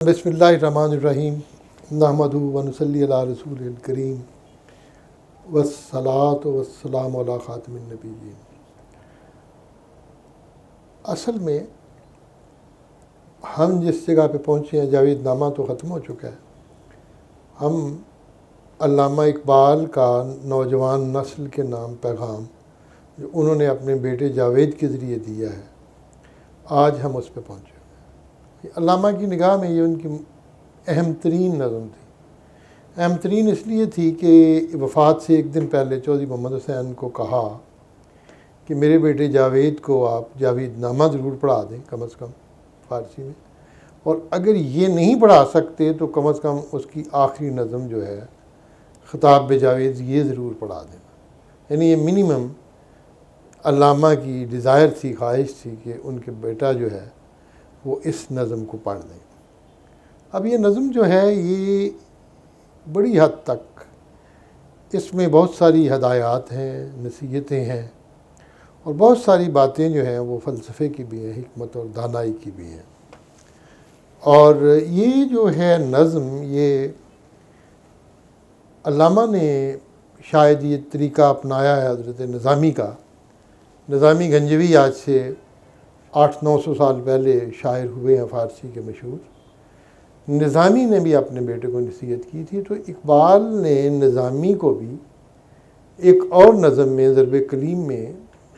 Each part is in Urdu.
بسم اللہ الرحمن الرحیم نحمدہ و نصلی علی رسول الکریم والصلاۃ والسلام علی خاتم النبیین۔ اصل میں ہم جس جگہ پہ پہنچے ہیں، جاوید نامہ تو ختم ہو چکا ہے، ہم علامہ اقبال کا نوجوان نسل کے نام پیغام جو انہوں نے اپنے بیٹے جاوید کے ذریعے دیا ہے، آج ہم اس پہ پہنچے۔ علامہ کی نگاہ میں یہ ان کی اہم ترین نظم تھی۔ اہم ترین اس لیے تھی کہ وفات سے ایک دن پہلے چودھری محمد حسین کو کہا کہ میرے بیٹے جاوید کو آپ جاوید نامہ ضرور پڑھا دیں، کم از کم فارسی میں، اور اگر یہ نہیں پڑھا سکتے تو کم از کم اس کی آخری نظم جو ہے خطاب بے جاوید یہ ضرور پڑھا دیں۔ یعنی یہ منیمم علامہ کی ڈیزائر تھی، خواہش تھی کہ ان کے بیٹا جو ہے وہ اس نظم کو پڑھ دیں۔ اب یہ نظم جو ہے یہ بڑی حد تک اس میں بہت ساری ہدایات ہیں، نصیحتیں ہیں، اور بہت ساری باتیں جو ہیں وہ فلسفے کی بھی ہیں، حکمت اور دانائی کی بھی ہیں۔ اور یہ جو ہے نظم، یہ علامہ نے شاید یہ طریقہ اپنایا ہے حضرت نظامی کا۔ نظامی گنجوی آج سے 800-900 سال پہلے شاعر ہوئے ہیں فارسی کے مشہور۔ نظامی نے بھی اپنے بیٹے کو نصیحت کی تھی، تو اقبال نے نظامی کو بھی ایک اور نظم میں، ضرب کلیم میں،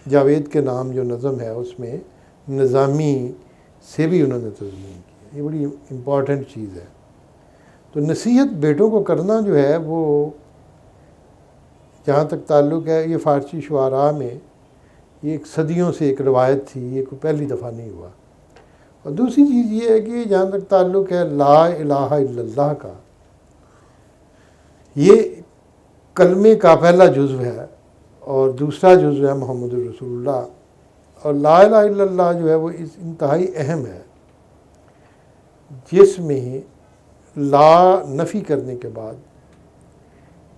جاوید کے نام جو نظم ہے اس میں نظامی سے بھی انہوں نے تضمین کی۔ یہ بڑی امپورٹنٹ چیز ہے۔ تو نصیحت بیٹوں کو کرنا جو ہے وہ جہاں تک تعلق ہے، یہ فارسی شعراء میں یہ ایک صدیوں سے ایک روایت تھی، یہ کوئی پہلی دفعہ نہیں ہوا۔ اور دوسری چیز یہ ہے کہ جہاں تک تعلق ہے لا الہ الا اللہ کا، یہ کلمے کا پہلا جزو ہے اور دوسرا جزو ہے محمد الرسول اللہ۔ اور لا الہ الا اللہ جو ہے وہ اس انتہائی اہم ہے، جس میں لا نفی کرنے کے بعد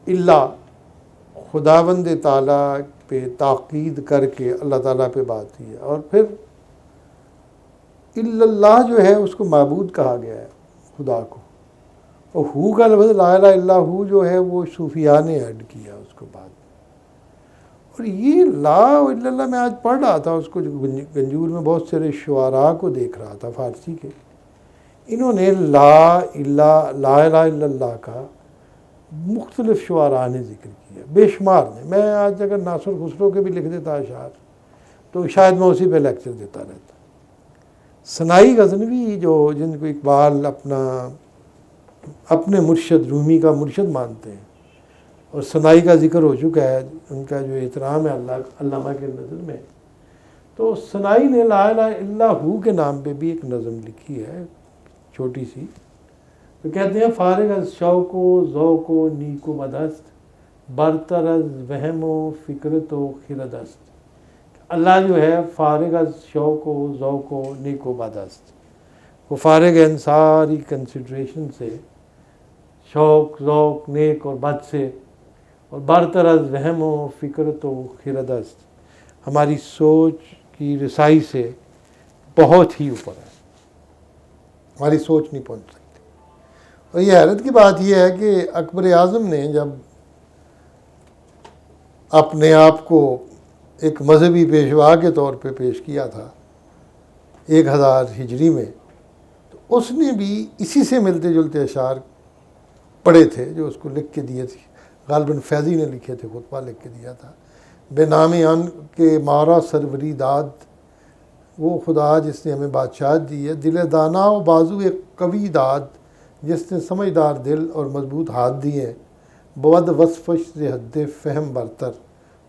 اللہ خداوند تعالیٰ پہ تاکید کر کے اللہ تعالیٰ پہ بات کی ہے، اور پھر اللہ جو ہے اس کو معبود کہا گیا ہے، خدا کو۔ اور ہو کا لفظ لا الہ الا ہو جو ہے وہ صوفیاء نے ایڈ کیا اس کو بعد میں۔ اور یہ لا الا اللہ میں آج پڑھ رہا تھا اس کو، گنجور میں بہت سارے شعراء کو دیکھ رہا تھا فارسی کے، انہوں نے لا الہ الا اللہ کا مختلف شعراء نے ذکر کیا، بے شمار نے۔ میں آج اگر ناصر خسرو کے بھی لکھ دیتا اشعار تو شاید میں اسی پہ لیکچر دیتا رہتا۔ ثنائی غزنوی جو جن کو اقبال اپنے مرشد رومی کا مرشد مانتے ہیں، اور ثنائی کا ذکر ہو چکا ہے، ان کا جو احترام ہے علامہ کے نظر میں، تو ثنائی نے لا الہ الا ہو کے نام پہ بھی ایک نظم لکھی ہے چھوٹی سی، تو کہتے ہیں فارغ از شوق و ذوق و نیک و بدست، برتر از وہم و فکرت و خرد است۔ اللہ جو ہے فارغ از شوق و ذوق و نیک و بدست، وہ فارغ ہے ان ساری کنسیڈریشن سے، شوق، ذوق، نیک اور بد سے، اور برتر از وہم و فکرت و خرد است، ہماری سوچ کی رسائی سے بہت ہی اوپر ہے، ہماری سوچ نہیں پہنچ سکتی۔ اور یہ حیرت کی بات یہ ہے کہ اکبر اعظم نے جب اپنے آپ کو ایک مذہبی پیشوا کے طور پہ پیش کیا تھا 1000 ہجری میں، تو اس نے بھی اسی سے ملتے جلتے اشعار پڑھے تھے جو اس کو لکھ کے دیے تھے، غالباً فیضی نے لکھے تھے، خطبہ لکھ کے دیا تھا۔ بے نام ان کے مارا سروری داد، وہ خدا جس نے ہمیں بادشاہت دی ہے، دل دانا و بازو ایک قوی داد، جس نے سمجھدار دل اور مضبوط ہاتھ دیے، بود وصفش سے حد فہم برتر،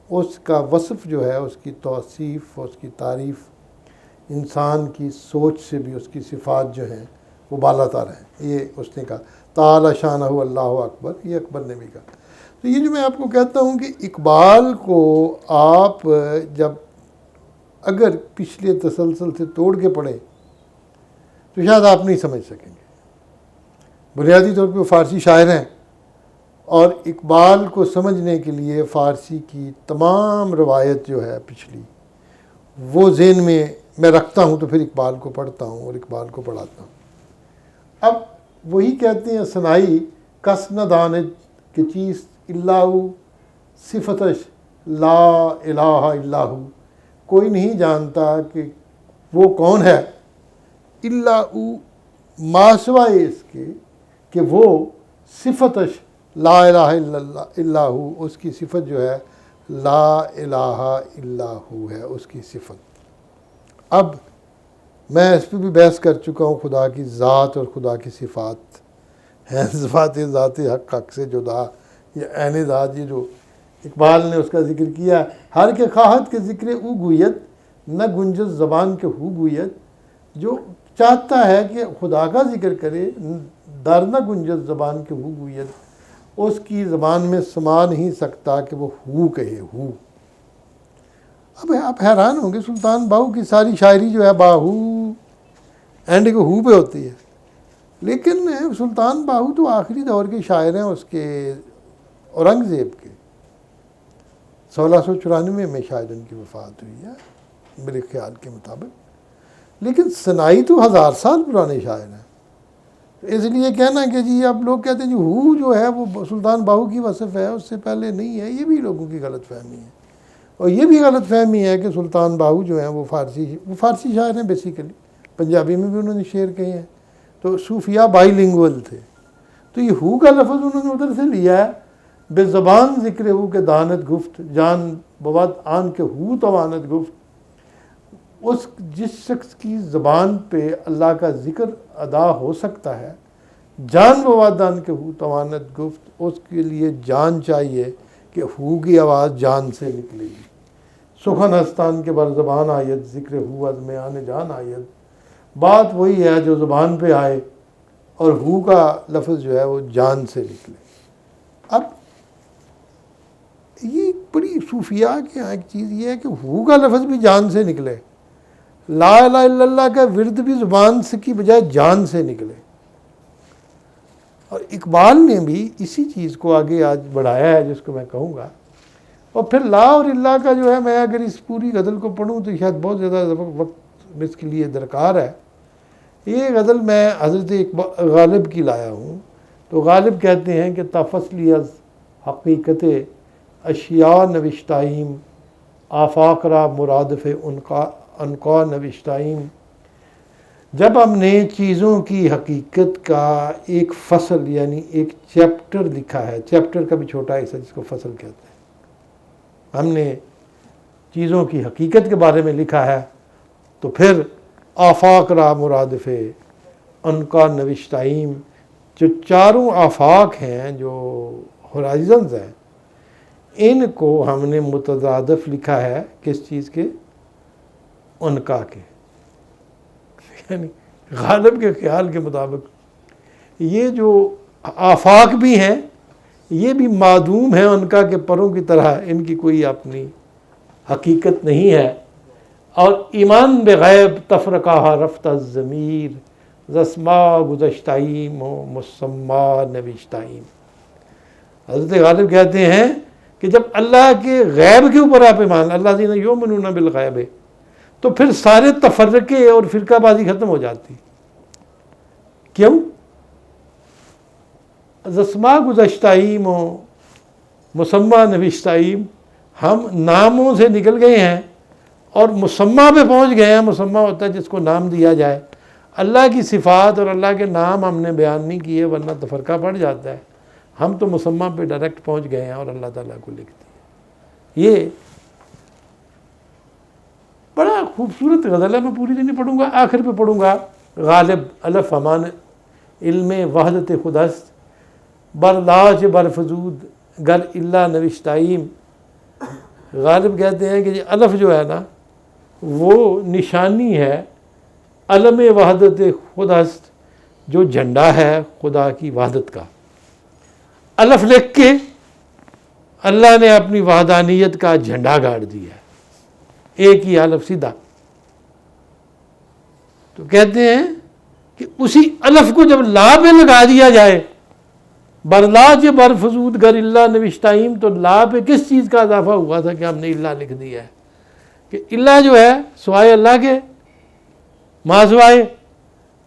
اس کا وصف جو ہے، اس کی توصیف، اس کی تعریف انسان کی سوچ سے بھی اس کی صفات جو ہیں وہ بالا تر ہیں۔ یہ اس نے کہا تعالی شانہ اللہ اکبر، یہ اکبر نے بھی کہا۔ تو یہ جو میں آپ کو کہتا ہوں کہ اقبال کو آپ جب اگر پچھلے تسلسل سے توڑ کے پڑھیں تو شاید آپ نہیں سمجھ سکیں گے۔ بنیادی طور پہ وہ فارسی شاعر ہیں، اور اقبال کو سمجھنے کے لیے فارسی کی تمام روایت جو ہے پچھلی وہ ذہن میں رکھتا ہوں، تو پھر اقبال کو پڑھتا ہوں اور اقبال کو پڑھاتا ہوں۔ اب وہی کہتے ہیں سنائی کس نہ داند کہ چیز اللہ صفتش لا الہ الا ہو، کوئی نہیں جانتا کہ وہ کون ہے اللہ ما سوائے اس کے کہ وہ صفتش لا الہ الا ہو، اس کی صفت جو ہے لا الہ الا ہو ہے اس کی صفت۔ اب میں اس پہ بھی بحث کر چکا ہوں، خدا کی ذات اور خدا کی صفات ہیں صفات ذات حق سے جدا، یہ عین ذات، یہ جو اقبال نے اس کا ذکر کیا، ہر کے خواہد کے ذکر او گویت نہ گنجز زبان کے ہو گویت، جو چاہتا ہے کہ خدا کا ذکر کرے در نہ گنجز زبان کے ہو گویت، اس کی زبان میں سما نہیں سکتا کہ وہ ہو کہے ہو۔ اب آپ حیران ہوں گے سلطان باہو کی ساری شاعری جو ہے باہو اینڈ کے ہو پہ ہوتی ہے، لیکن سلطان باہو تو آخری دور کے شاعر ہیں اس کے اورنگزیب کے، 1694 میں شاید ان کی وفات ہوئی ہے میرے خیال کے مطابق، لیکن سنائی تو 1000 سال پرانے شاعر ہیں۔ اس لیے کہنا کہ جی اب لوگ کہتے ہیں جی ہو جو ہے وہ سلطان باہو کی وصف ہے، اس سے پہلے نہیں ہے، یہ بھی لوگوں کی غلط فہمی ہے۔ اور یہ بھی غلط فہمی ہے کہ سلطان باہو جو ہیں وہ فارسی شاعر ہیں بیسیکلی، پنجابی میں بھی انہوں نے شعر کہے ہیں، تو صوفیاء بائی لنگول تھے، تو یہ ہو کا لفظ انہوں نے ادھر سے لیا ہے، بے زبان ذکر ہو کے دانت گفت جان بود آن کے ہو توانت گفت، اس جس شخص کی زبان پہ اللہ کا ذکر ادا ہو سکتا ہے، جان بود آن کے ہو توانت گفت، اس کے لیے جان چاہیے کہ ہو کی آواز جان سے نکلے گی۔ سخن ہستان کے بر زبان آیت ذکر ہو از میان جان آیت، بات وہی ہے جو زبان پہ آئے اور ہو کا لفظ جو ہے وہ جان سے نکلے۔ اب یہ بڑی صوفیاء کے یہاں ایک چیز یہ ہے کہ ہو کا لفظ بھی جان سے نکلے، لا الہ الا اللہ کا ورد بھی زبان سے کی بجائے جان سے نکلے۔ اور اقبال نے بھی اسی چیز کو آگے آج بڑھایا ہے جس کو میں کہوں گا، اور پھر لا اور اللہ کا جو ہے، میں اگر اس پوری غزل کو پڑھوں تو شاید بہت زیادہ وقت اس کے لیے درکار ہے۔ یہ غزل میں حضرت غالب کی لایا ہوں، تو غالب کہتے ہیں کہ تفصلی از حقیقت اشیاء نوشتائیم آفاق را مرادف انقا نوشتائیم، جب ہم نے چیزوں کی حقیقت کا ایک فصل یعنی ایک چیپٹر لکھا ہے، چیپٹر کا بھی چھوٹا حصہ جس کو فصل کہتے ہیں، ہم نے چیزوں کی حقیقت کے بارے میں لکھا ہے، تو پھر آفاق را مرادف انقا نوشتائیم، جو چاروں آفاق ہیں، جو ہورائزنز ہیں، ان کو ہم نے مترادف لکھا ہے کس چیز کے؟ انقا کے، یعنی غالب کے خیال کے مطابق یہ جو آفاق بھی ہیں یہ بھی معدوم ہیں انقا کے پروں کی طرح، ان کی کوئی اپنی حقیقت نہیں ہے۔ اور ایمان بغیب تفرقہ رفت الضمیر زسما گذشتائیم و مسما نوشتائیم، حضرت غالب کہتے ہیں کہ جب اللہ کے غیب کے اوپر آپ ایمان، اللہ زین یؤمنون بالغیب، تو پھر سارے تفرقے اور فرقہ بازی ختم ہو جاتی۔ کیوں؟ زسما گذشتائیم و مسما نوشتائیم، ہم ناموں سے نکل گئے ہیں اور مسمہ پہ پہنچ گئے ہیں۔ مسمہ ہوتا ہے جس کو نام دیا جائے، اللہ کی صفات اور اللہ کے نام ہم نے بیان نہیں کیے ورنہ تفرقہ پڑ جاتا ہے، ہم تو مسمہ پہ ڈائریکٹ پہنچ گئے ہیں اور اللہ تعالیٰ کو لکھ دیا۔ یہ بڑا خوبصورت غزل ہے، میں پوری نہیں پڑھوں گا، آخر پہ پڑھوں گا۔ غالب الف امان علم وحدت خدست برداشت برفزود گر اللہ نوشتائیم، غالب کہتے ہیں کہ یہ الف جو ہے نا وہ نشانی ہے علم وحدت خدست، جو جھنڈا ہے خدا کی وحدت کا۔ الف لکھ کے اللہ نے اپنی وحدانیت کا جھنڈا گاڑ دیا ہے، ایک ہی الف سیدھا۔ تو کہتے ہیں کہ اسی الف کو جب لا پہ لگا دیا جائے، برلاج برفزود گر اللہ نوشتائیم، تو لا پہ کس چیز کا اضافہ ہوا تھا کہ ہم نے اللہ لکھ دیا ہے، کہ اللہ جو ہے سوائے اللہ کے، ما سوائے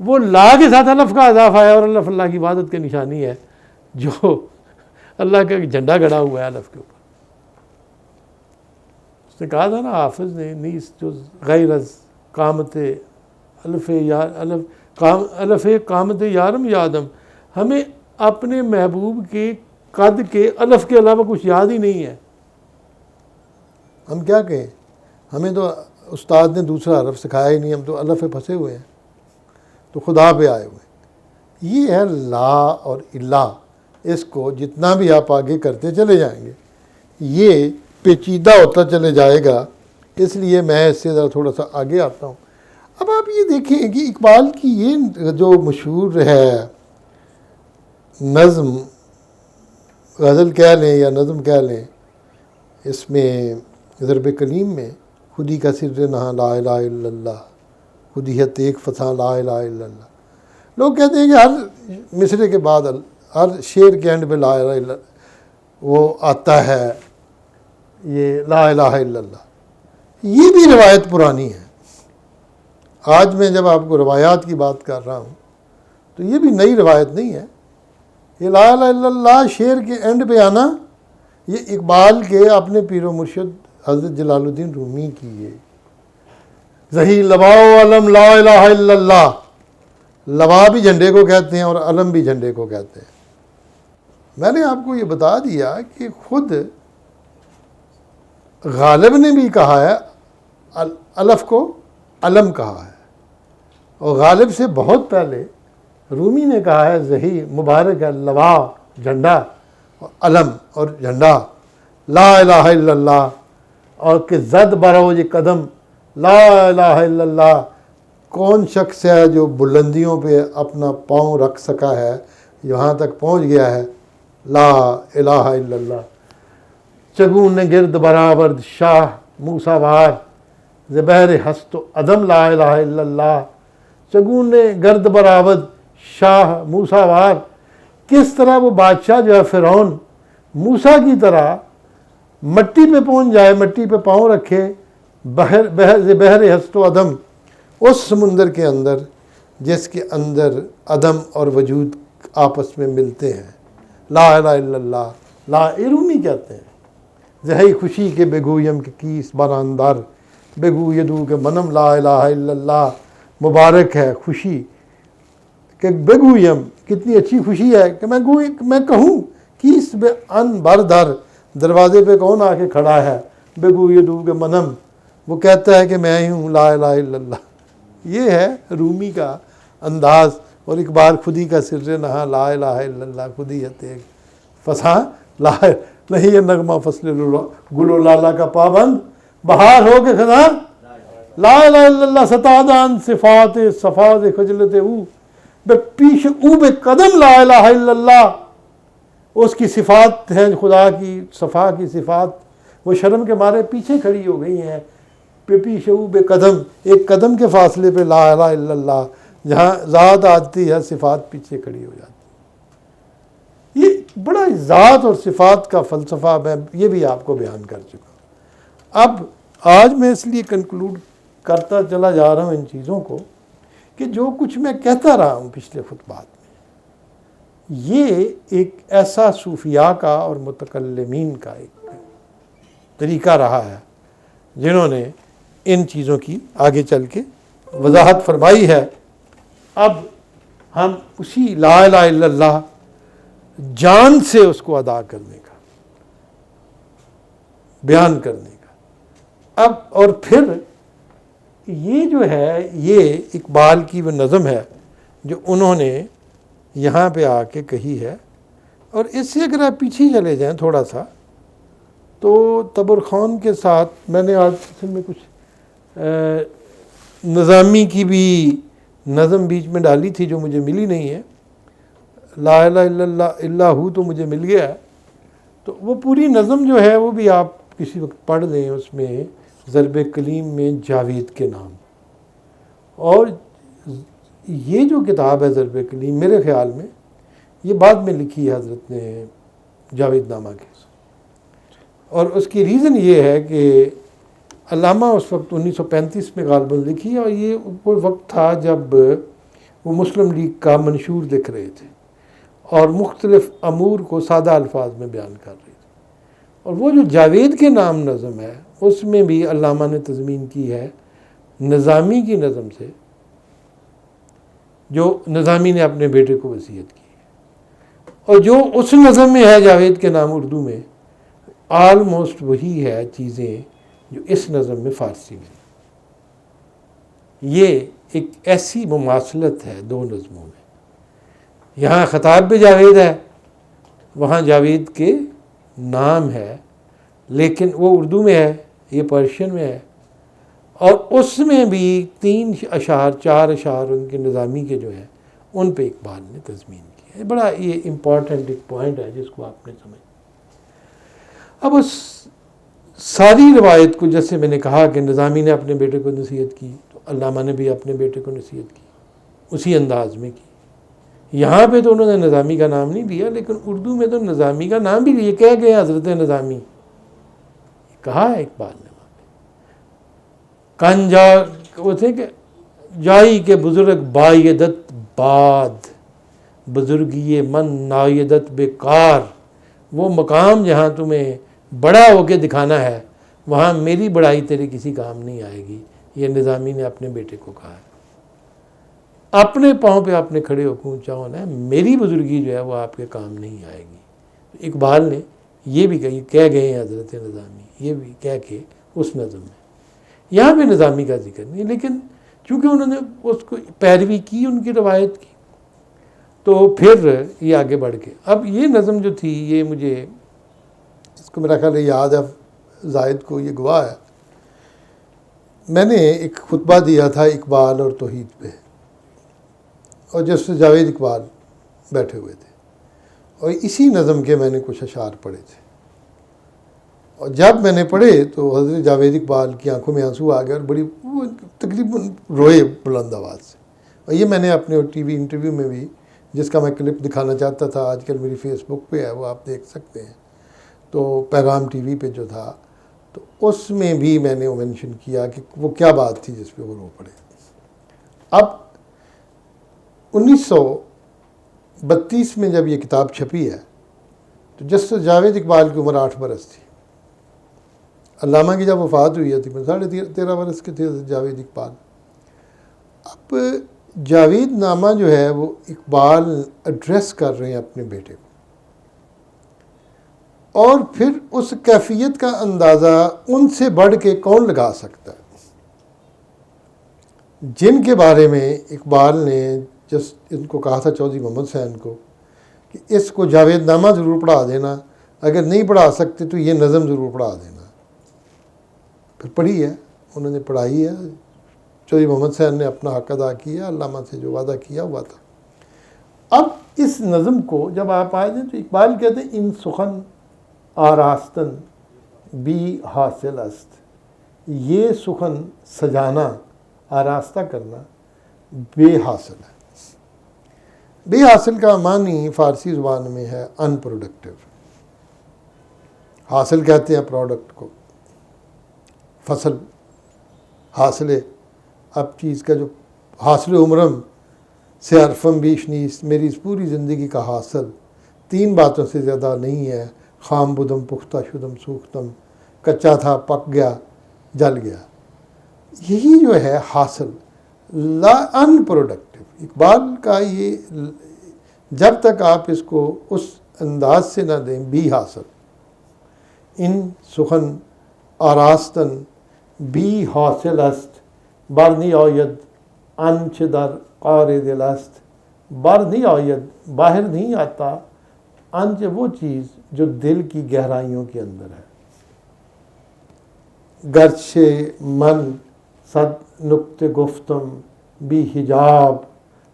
وہ لا کے ساتھ الف کا اضافہ ہے، اور الف اللہ کی عبادت کی نشانی ہے، جو اللہ کا جھنڈا گڑا ہوا ہے الف کے اوپر۔ اس نے کہا تھا نا حافظ نے، نیس جو غیر از قامت الف قامت یارم یادم، ہمیں اپنے محبوب کے قد کے الف کے علاوہ کچھ یاد ہی نہیں ہے۔ ہم کیا کہیں، ہمیں تو استاد نے دوسرا حرف سکھایا ہی نہیں، ہم تو الف پہ پھنسے ہوئے ہیں، تو خدا پہ آئے ہوئے ہیں۔ یہ ہے لا اور الا، اس کو جتنا بھی آپ آگے کرتے چلے جائیں گے یہ پیچیدہ ہوتا چلے جائے گا، اس لیے میں اس سے ذرا تھوڑا سا آگے آتا ہوں۔ اب آپ یہ دیکھیں کہ اقبال کی یہ جو مشہور ہے نظم، غزل کہہ لیں یا نظم کہہ لیں، اس میں ضرب کلیم میں خودی کا سر نہاں لا الہ الا اللہ، خودیت ایک فساں لا الہ الا اللہ۔ لوگ کہتے ہیں کہ ہر مصرے کے بعد، ہر شعر کے اینڈ پہ لا الہ الا وہ آتا ہے، یہ لا الہ الا اللہ۔ یہ بھی روایت پرانی ہے۔ آج میں جب آپ کو روایات کی بات کر رہا ہوں تو یہ بھی نئی روایت نہیں ہے۔ یہ لا الہ الا اللہ شعر کے اینڈ پہ آنا، یہ اقبال کے اپنے پیر و مرشد حضرت جلال الدین رومی کی ہے۔ زہی لواء و علم لا الہ الا اللہ، لوا بھی جھنڈے کو کہتے ہیں اور علم بھی جھنڈے کو کہتے ہیں۔ میں نے آپ کو یہ بتا دیا کہ خود غالب نے بھی کہا ہے، الف کو علم کہا ہے، اور غالب سے بہت پہلے رومی نے کہا ہے زہی مبارک ہے لوا جھنڈا، اور علم اور جھنڈا لا الہ الا اللہ، اور کہ زد بروج قدم لا الہ الا اللہ، کون شخص ہے جو بلندیوں پہ اپنا پاؤں رکھ سکا ہے، یہاں تک پہنچ گیا ہے، لا الہ الا اللہ۔ چگون نے گرد برآورد شاہ موسیٰ وار، زبہر ہست و عدم لا الہ الا اللہ۔ چگون نے گرد برآورد شاہ موسیٰ وار، کس طرح وہ بادشاہ جو ہے فرعون موسیٰ کی طرح مٹی پہ پہنچ جائے، مٹی پہ پاؤں رکھے، بحر ہست و عدم، اس سمندر کے اندر جس کے اندر عدم اور وجود آپس میں ملتے ہیں، لا الہ الا اللہ۔ لا رومی کہتے ہیں زہی خوشی کے بگویم کے کیس باراندار، بگو یدو کے منم لا الہ الا اللہ۔ مبارک ہے خوشی کہ بگویم، کتنی اچھی خوشی ہے کہ میں کہوں کیس بے ان بردر، دروازے پہ کون آ کے کھڑا ہے، بگو یدو کے منم، وہ کہتا ہے کہ میں ہی ہوں لا الہ الا اللہ۔ یہ ہے رومی کا انداز، اور اقبال خودی کا سر نہاں لا الہ الا اللہ، خودی ہے فساں لا نہیں یہ نغمہ فصل گل و لالا کا پابند، بہار ہو کے خزاں لا الہ الا اللہ، ستادان صفات صفات خجلت او، بے پیش او بے قدم لا الہ الا اللہ۔ اس کی صفات ہیں خدا کی، صفا کی صفات، وہ شرم کے مارے پیچھے کھڑی ہو گئی ہیں، بے پیش او بے قدم، ایک قدم کے فاصلے پہ لا الہ الا اللہ، جہاں ذات آتی ہے صفات پیچھے کھڑی ہو جاتی۔ یہ بڑا ذات اور صفات کا فلسفہ میں یہ بھی آپ کو بیان کر چکا۔ اب آج میں اس لیے کنکلوڈ کرتا چلا جا رہا ہوں ان چیزوں کو کہ جو کچھ میں کہتا رہا ہوں پچھلے خطبات میں، یہ ایک ایسا صوفیاء کا اور متکلمین کا ایک طریقہ رہا ہے جنہوں نے ان چیزوں کی آگے چل کے وضاحت فرمائی ہے۔ اب ہم اسی لا الہ الا اللہ جان سے اس کو ادا کرنے کا، بیان کرنے کا۔ اب اور پھر یہ جو ہے یہ اقبال کی وہ نظم ہے جو انہوں نے یہاں پہ آ کے کہی ہے، اور اس سے اگر آپ پیچھے چلے جائیں تھوڑا سا تو تبر خان کے ساتھ میں نے آج میں کچھ نظامی کی بھی نظم بیچ میں ڈالی تھی جو مجھے ملی نہیں ہے، لا الہ الا اللہ اللہ تو مجھے مل گیا ہے، تو وہ پوری نظم جو ہے وہ بھی آپ کسی وقت پڑھ لیں، اس میں ضرب کلیم میں جاوید کے نام، اور یہ جو کتاب ہے ضرب کلیم میرے خیال میں یہ بعد میں لکھی ہے حضرت نے جاوید نامہ کے، اور اس کی ریزن یہ ہے کہ علامہ اس وقت 1935 میں غالباً لکھی، اور یہ کوئی وقت تھا جب وہ مسلم لیگ کا منشور لکھ رہے تھے اور مختلف امور کو سادہ الفاظ میں بیان کر رہے تھے. اور وہ جو جاوید کے نام نظم ہے اس میں بھی علامہ نے تضمین کی ہے نظامی کی نظم سے، جو نظامی نے اپنے بیٹے کو وصیت کی، اور جو اس نظم میں ہے جاوید کے نام اردو میں آلموسٹ وہی ہے چیزیں جو اس نظم میں فارسی میں. یہ ایک ایسی مماثلت ہے دو نظموں میں. یہاں خطاب پہ جاوید ہے، وہاں جاوید کے نام ہے، لیکن وہ اردو میں ہے، یہ پرشین میں ہے. اور اس میں بھی 3 اشعار 4 اشعار ان کے نظامی کے جو ہیں ان پہ اقبال نے تضمین کی ہے. بڑا یہ امپورٹنٹ ایک پوائنٹ ہے جس کو آپ نے سمجھ. اب اس ساری روایت کو جیسے میں نے کہا کہ نظامی نے اپنے بیٹے کو نصیحت کی تو علامہ نے بھی اپنے بیٹے کو نصیحت کی اسی انداز میں کی. یہاں پہ تو انہوں نے نظامی کا نام نہیں لیا، لیکن اردو میں تو نظامی کا نام بھی لیے، کہہ گئے حضرت نظامی، کہا ہے اقبال نے. کنجا وہ تھے کہ جائی کے بزرگ بایدت باد، بزرگی من نایدت بیکار. وہ مقام جہاں تمہیں بڑا ہو کے دکھانا ہے وہاں میری بڑائی تیرے کسی کام نہیں آئے گی. یہ نظامی نے اپنے بیٹے کو کہا ہے. اپنے پاؤں پہ آپ نے کھڑے ہو کے اونچا ہونا ہے، میری بزرگی جو ہے وہ آپ کے کام نہیں آئے گی. اقبال نے یہ بھی کہہ گئے ہیں حضرت نظامی، یہ بھی کہہ کے اس نظم میں. یہاں پہ نظامی کا ذکر نہیں، لیکن چونکہ انہوں نے اس کو پیروی کی ان کی روایت کی تو پھر یہ آگے بڑھ کے اب یہ نظم جو تھی یہ مجھے اس کو میرا خیال ہے یاد ہے، زاہد کو یہ گواہ ہے. میں نے ایک خطبہ دیا تھا اقبال اور توحید پہ، اور جس سے جاوید اقبال بیٹھے ہوئے تھے، اور اسی نظم کے میں نے کچھ اشعار پڑھے تھے. اور جب میں نے پڑھے تو حضرت جاوید اقبال کی آنکھوں میں آنسو آ گئے اور بڑی وہ تقریباً روئے بلند آواز سے. اور یہ میں نے اپنے ٹی وی انٹرویو میں بھی، جس کا میں کلپ دکھانا چاہتا تھا، آج کل میری فیس بک پہ ہے وہ آپ دیکھ سکتے ہیں، تو پیغام ٹی وی پہ جو تھا تو اس میں بھی میں نے مینشن کیا کہ وہ کیا بات تھی جس پہ وہ رو پڑے. اب 1932 میں جب یہ کتاب چھپی ہے تو جسٹس جاوید اقبال کی عمر 8 برس تھی. علامہ کی جب وفات ہوئی ہے تقریباً 13.5 برس کے تھے جاوید اقبال. اب جاوید نامہ جو ہے وہ اقبال ایڈریس کر رہے ہیں اپنے بیٹے کو، اور پھر اس کیفیت کا اندازہ ان سے بڑھ کے کون لگا سکتا ہے جن کے بارے میں اقبال نے ان کو کہا تھا چودھری محمد حسین کو کہ اس کو جاوید نامہ ضرور پڑھا دینا، اگر نہیں پڑھا سکتے تو یہ نظم ضرور پڑھا دینا. پھر پڑھی ہے، انہوں نے پڑھائی ہے. چودھری محمد حسین نے اپنا حق ادا کیا، علامہ سے جو وعدہ کیا ہوا تھا. اب اس نظم کو جب آپ آئے تھے تو اقبال کہتے ہیں ان سخن آراستن بھی حاصل است. یہ سخن سجانا، آراستہ کرنا بے حاصل ہے. بے حاصل کا معنی فارسی زبان میں ہے ان پروڈکٹیو. حاصل کہتے ہیں پروڈکٹ کو، فصل حاصلے. اب چیز کا جو حاصل عمرم سے عرفم بیش نیست، میری اس پوری زندگی کا حاصل 3 باتوں سے زیادہ نہیں ہے. خام بدم پختہ شدم سوختم، کچا تھا پک گیا جل گیا. یہی جو ہے حاصل لا ان پروڈکٹیو. اقبال کا یہ جب تک آپ اس کو اس انداز سے نہ دیں بھی حاصل. ان سخن آراستن بی حاصل است، بر نی آید آنچه در قعر دل است. بر نہیں آید، باہر نہیں آتا، آنچه وہ چیز جو دل کی گہرائیوں کے اندر ہے. گرچہ من صد نکته گفتم بی حجاب،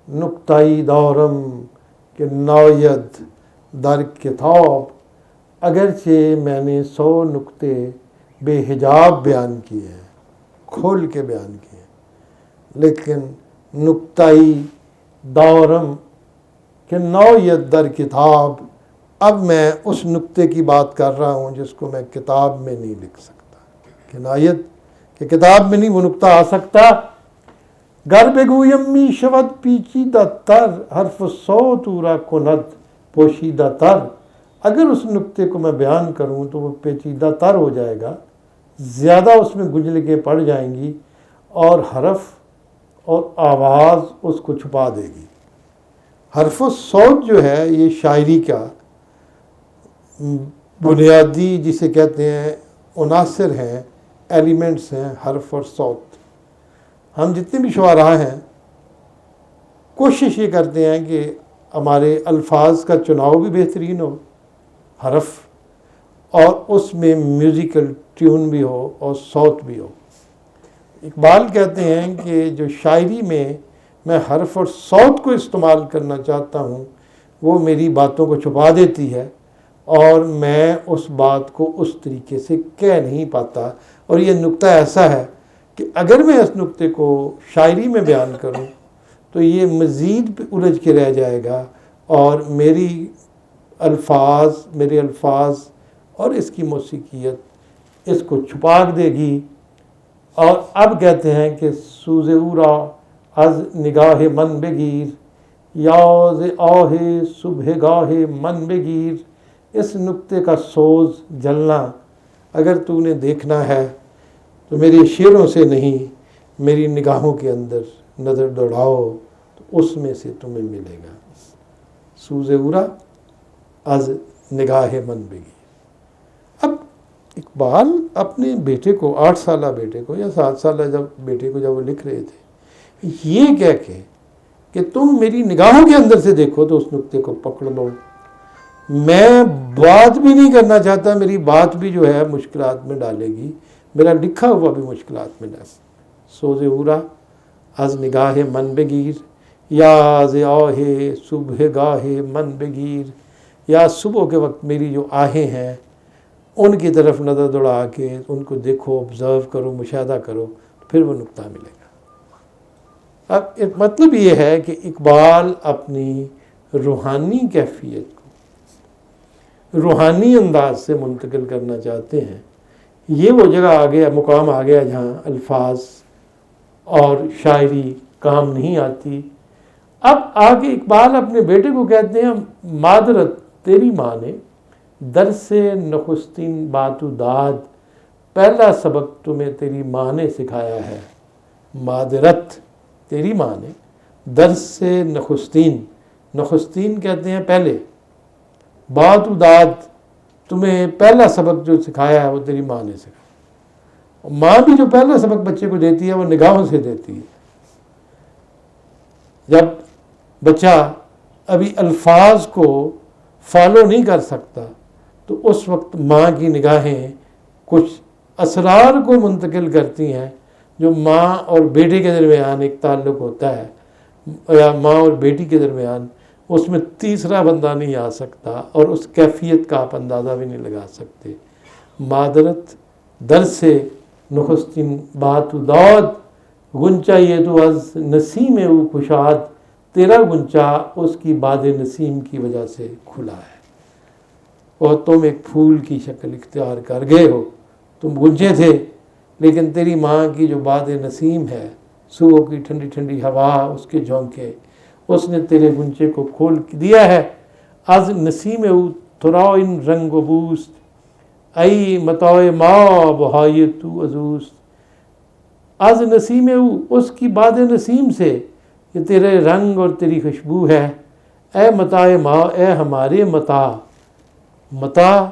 نکته‌ای دارم کہ ناید در کتاب. اگرچہ میں نے 100 نکتے بے حجاب بیان کیے ہیں، کھول کے بیان کیے ہیں، لیکن نکتہی دورم کہ نوعیت در کتاب، اب میں اس نکتے کی بات کر رہا ہوں جس کو میں کتاب میں نہیں لکھ سکتا. کنایت کہ کتاب میں نہیں وہ نکتہ آ سکتا. گر بگویم می شود پیچیدہ تر حرف صوت او را کند پوشیدہ تر. اگر اس نقطے کو میں بیان کروں تو وہ پیچیدہ تر ہو جائے گا، زیادہ اس میں گنجلکیں پڑ جائیں گی اور حرف اور آواز اس کو چھپا دے گی. حرف و صوت جو ہے یہ شاعری کا بنیادی جسے کہتے ہیں عناصر ہیں، ایلیمنٹس ہیں حرف اور صوت. ہم جتنے بھی شعراء ہیں کوشش یہ کرتے ہیں کہ ہمارے الفاظ کا چناؤ بھی بہترین ہو، حرف اور اس میں میوزیکل ٹیون بھی ہو اور صوت بھی ہو. اقبال کہتے ہیں کہ جو شاعری میں حرف اور صوت کو استعمال کرنا چاہتا ہوں وہ میری باتوں کو چھپا دیتی ہے اور میں اس بات کو اس طریقے سے کہہ نہیں پاتا. اور یہ نقطہ ایسا ہے کہ اگر میں اس نقطے کو شاعری میں بیان کروں تو یہ مزید الجھ کے رہ جائے گا اور میرے الفاظ اور اس کی موسیقیت اس کو چھپا دے گی. اور اب کہتے ہیں کہ سوز او را از نگاہ من بگیر، یاز آہ صبح گاہ من بگیر. اس نقطے کا سوز جلنا اگر تو نے دیکھنا ہے تو میرے شعروں سے نہیں، میری نگاہوں کے اندر نظر دوڑاؤ تو اس میں سے تمہیں ملے گا. سوز او را از نگاہ من بگیر. اب اقبال اپنے بیٹے کو 8 سالہ بیٹے کو یا 7 سالہ بیٹے کو جب وہ لکھ رہے تھے یہ کہہ کے کہ تم میری نگاہوں کے اندر سے دیکھو تو اس نقطے کو پکڑ لو. میں بات بھی نہیں کرنا چاہتا، میری بات بھی جو ہے مشکلات میں ڈالے گی، میرا لکھا ہوا بھی مشکلات میں ڈالے. سوز او را از نگاہ من بگیر، یاز آہ صبح گاہ من بگیر. یا صبح کے وقت میری جو آہیں ہیں ان کی طرف نظر دوڑا کے ان کو دیکھو، آبزرو کرو، مشاہدہ کرو، پھر وہ نقطہ ملے گا. اب مطلب یہ ہے کہ اقبال اپنی روحانی کیفیت کو روحانی انداز سے منتقل کرنا چاہتے ہیں. یہ وہ جگہ آ گیا، مقام آ گیا جہاں الفاظ اور شاعری کام نہیں آتی. اب آگے اقبال اپنے بیٹے کو کہتے ہیں معذرت تیری ماں نے درس نخستین باتو داد، پہلا سبق تمہیں تیری ماں نے سکھایا ہے. معذرت تیری ماں نے درس نخستین کہتے ہیں پہلے، باتو داد تمہیں پہلا سبق جو سکھایا ہے وہ تیری ماں نے سکھایا. ماں بھی جو پہلا سبق بچے کو دیتی ہے وہ نگاہوں سے دیتی ہے. جب بچہ ابھی الفاظ کو فالو نہیں کر سکتا تو اس وقت ماں کی نگاہیں کچھ اسرار کو منتقل کرتی ہیں جو ماں اور بیٹے کے درمیان ایک تعلق ہوتا ہے، یا ماں اور بیٹی کے درمیان اس میں تیسرا بندہ نہیں آ سکتا اور اس کیفیت کا آپ اندازہ بھی نہیں لگا سکتے. معذرت درس نخستین باتو داد، گنچا یہ تو از نسیم او کشاد، تیرا گنچا اس کی باد نسیم کی وجہ سے کھلا ہے اور تم ایک پھول کی شکل اختیار کر گئے ہو. تم گنچے تھے لیکن تیری ماں کی جو باد نسیم ہے، صبح کی ٹھنڈی ٹھنڈی ہوا، اس کے جھونکے، اس نے تیرے گنچے کو کھول دیا ہے. از نسیم او تراؤن رنگ و بوست، ای متاع ما بہائے تو ازوست. از نسیم او، اس کی باد نسیم سے یہ تیرے رنگ اور تیری خوشبو ہے. اے متاع ما، اے ہمارے متاع. متاع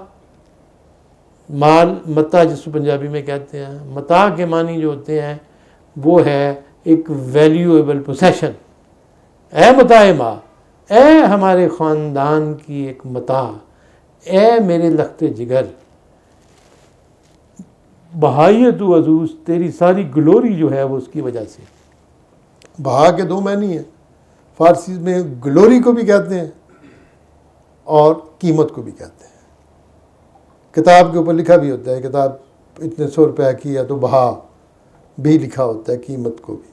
مال، متاع جس کو پنجابی میں کہتے ہیں، متاع کے معنی جو ہوتے ہیں وہ ہے ایک ویلیویبل پوسیشن. اے متاع ما، اے ہمارے خاندان کی ایک متاع، اے میرے لخت جگر. بہائے تو عزوز، تیری ساری گلوری جو ہے وہ اس کی وجہ سے. بہا کے 2 معنی ہیں، فارسی میں گلوری کو بھی کہتے ہیں اور قیمت کو بھی کہتے ہیں. کتاب کے اوپر لکھا بھی ہوتا ہے کتاب اتنے 100 روپے کی ہے تو بہا بھی لکھا ہوتا ہے قیمت کو بھی.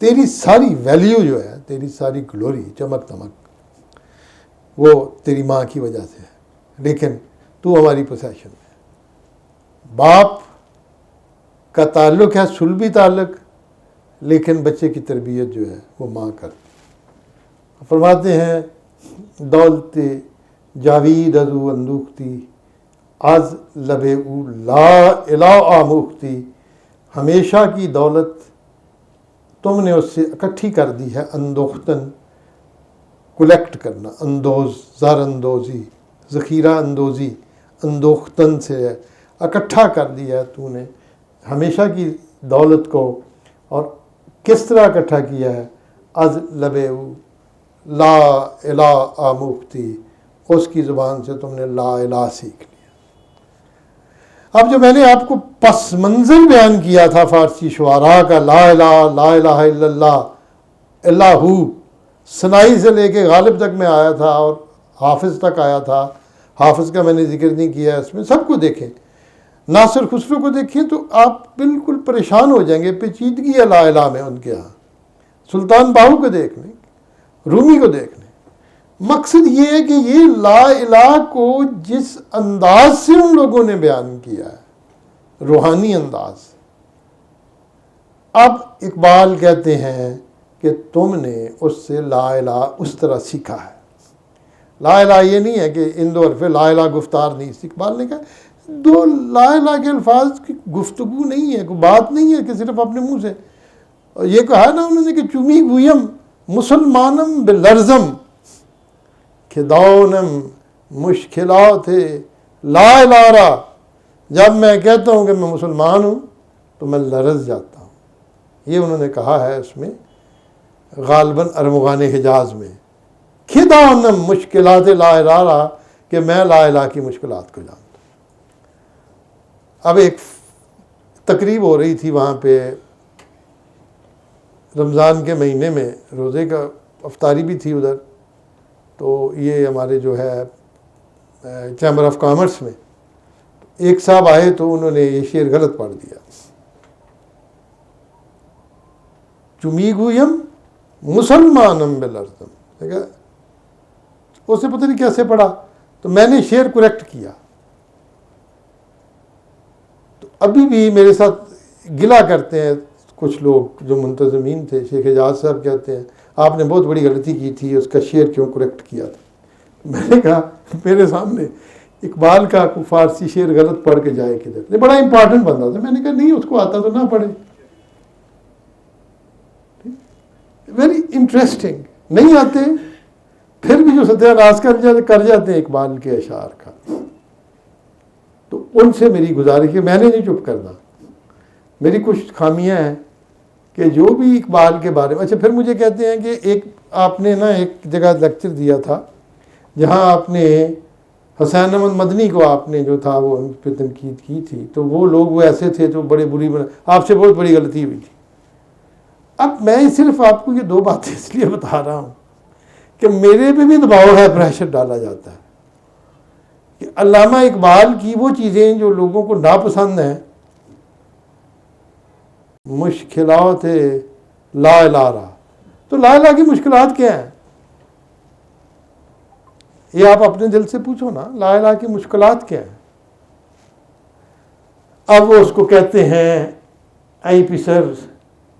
تیری ساری ویلیو جو ہے، تیری ساری گلوری، چمک دمک، وہ تیری ماں کی وجہ سے ہے، لیکن تو ہماری پوسیشن ہے. باپ کا تعلق ہے صلبی تعلق، لیکن بچے کی تربیت جو ہے وہ ماں کرتی۔ فرماتے ہیں دولت جاوید ازو اندوختی از لب او لا الہ آموختی، ہمیشہ کی دولت تم نے اس سے اکٹھی کر دی ہے، اندوختن کلیکٹ کرنا، اندوز زر اندوزی، ذخیرہ اندوزی، اندوختن سے ہے، اکٹھا کر دیا ہے تو نے ہمیشہ کی دولت کو۔ اور کس طرح اکٹھا کیا ہے؟ از لب او لا الہ آموختی، اس کی زبان سے تم نے لا الہ سیکھ لیا۔ اب جو میں نے آپ کو پس منظر بیان کیا تھا فارسی شعراء کا، لا الہ لا الہ الا اللہ، اللہ، سنائی سے لے کے غالب تک میں آیا تھا اور حافظ تک آیا تھا۔ حافظ کا میں نے ذکر نہیں کیا، اس میں سب کو دیکھیں، ناصر خسرو کو دیکھیں تو آپ بالکل پریشان ہو جائیں گے، پیچیدگی ہے لا الہ میں ان کے ہاں۔ سلطان باہو کو دیکھ لیں، رومی کو دیکھ لیں۔ مقصد یہ ہے کہ یہ لا الہ کو جس انداز سے ان لوگوں نے بیان کیا ہے، روحانی انداز، اب اقبال کہتے ہیں کہ تم نے اس سے لا الہ اس طرح سیکھا ہے۔ لا الہ یہ نہیں ہے کہ ان دو حرف لا الہ گفتار نہیں، اقبال نے کہا دو لا الہ کے الفاظ کی گفتگو نہیں ہے، کوئی بات نہیں ہے کہ صرف اپنے منہ سے۔ اور یہ کہا نا انہوں نے کہ چمی گویم مسلمانم بلرزم کھداؤنم مشکلات لا الہ را، جب میں کہتا ہوں کہ میں مسلمان ہوں تو میں لرز جاتا ہوں۔ یہ انہوں نے کہا ہے اس میں غالباً ارمغان حجاز میں، کھداؤنم مشکلات لا الہ را، کہ میں لا الہ کی مشکلات کو جانتا ہوں۔ اب ایک تقریب ہو رہی تھی وہاں پہ رمضان کے مہینے میں، روزے کا افطاری بھی تھی ادھر، تو یہ ہمارے جو ہے چیمبر آف کامرس میں ایک صاحب آئے تو انہوں نے یہ شعر غلط پڑھ دیا، چمی گویم مسلمانم بلرزم، اسے پتہ نہیں کیسے پڑھا، تو میں نے شعر کریکٹ کیا۔ تو ابھی بھی میرے ساتھ گلا کرتے ہیں کچھ لوگ جو منتظمین تھے، شیخ اعجاز صاحب کہتے ہیں آپ نے بہت بڑی غلطی کی تھی، اس کا شعر کیوں کریکٹ کیا تھا۔ میں نے کہا میرے سامنے اقبال کا فارسی شعر غلط پڑھ کے جائے کدھر، یہ بڑا امپورٹنٹ بندہ تھا، میں نے کہا نہیں اس کو آتا تو نہ پڑھے۔ ویری انٹرسٹنگ، نہیں آتے پھر بھی جو ستیہ ناز کر جاتے ہیں اقبال کے اشعار کا۔ تو ان سے میری گزارش ہے، میں نے نہیں چپ کرنا، میری کچھ خامیاں ہیں کہ جو بھی اقبال کے بارے میں، اچھا پھر مجھے کہتے ہیں کہ ایک آپ نے نا ایک جگہ لیکچر دیا تھا جہاں آپ نے حسین احمد مدنی کو آپ نے جو تھا وہ ان پہ تنقید کی تھی، تو وہ لوگ وہ ایسے تھے جو بڑے بری آپ سے بہت بڑی غلطی ہوئی تھی۔ اب میں صرف آپ کو یہ دو باتیں اس لیے بتا رہا ہوں کہ میرے پہ بھی دباؤ ہے، پریشر ڈالا جاتا ہے کہ علامہ اقبال کی وہ چیزیں جو لوگوں کو ناپسند ہیں، مشکلات لا الہ را، تو لا الہ کی مشکلات کیا ہیں؟ یہ آپ اپنے دل سے پوچھو نا، لا الہ کی مشکلات کیا ہیں؟ اب وہ اس کو کہتے ہیں ای پسر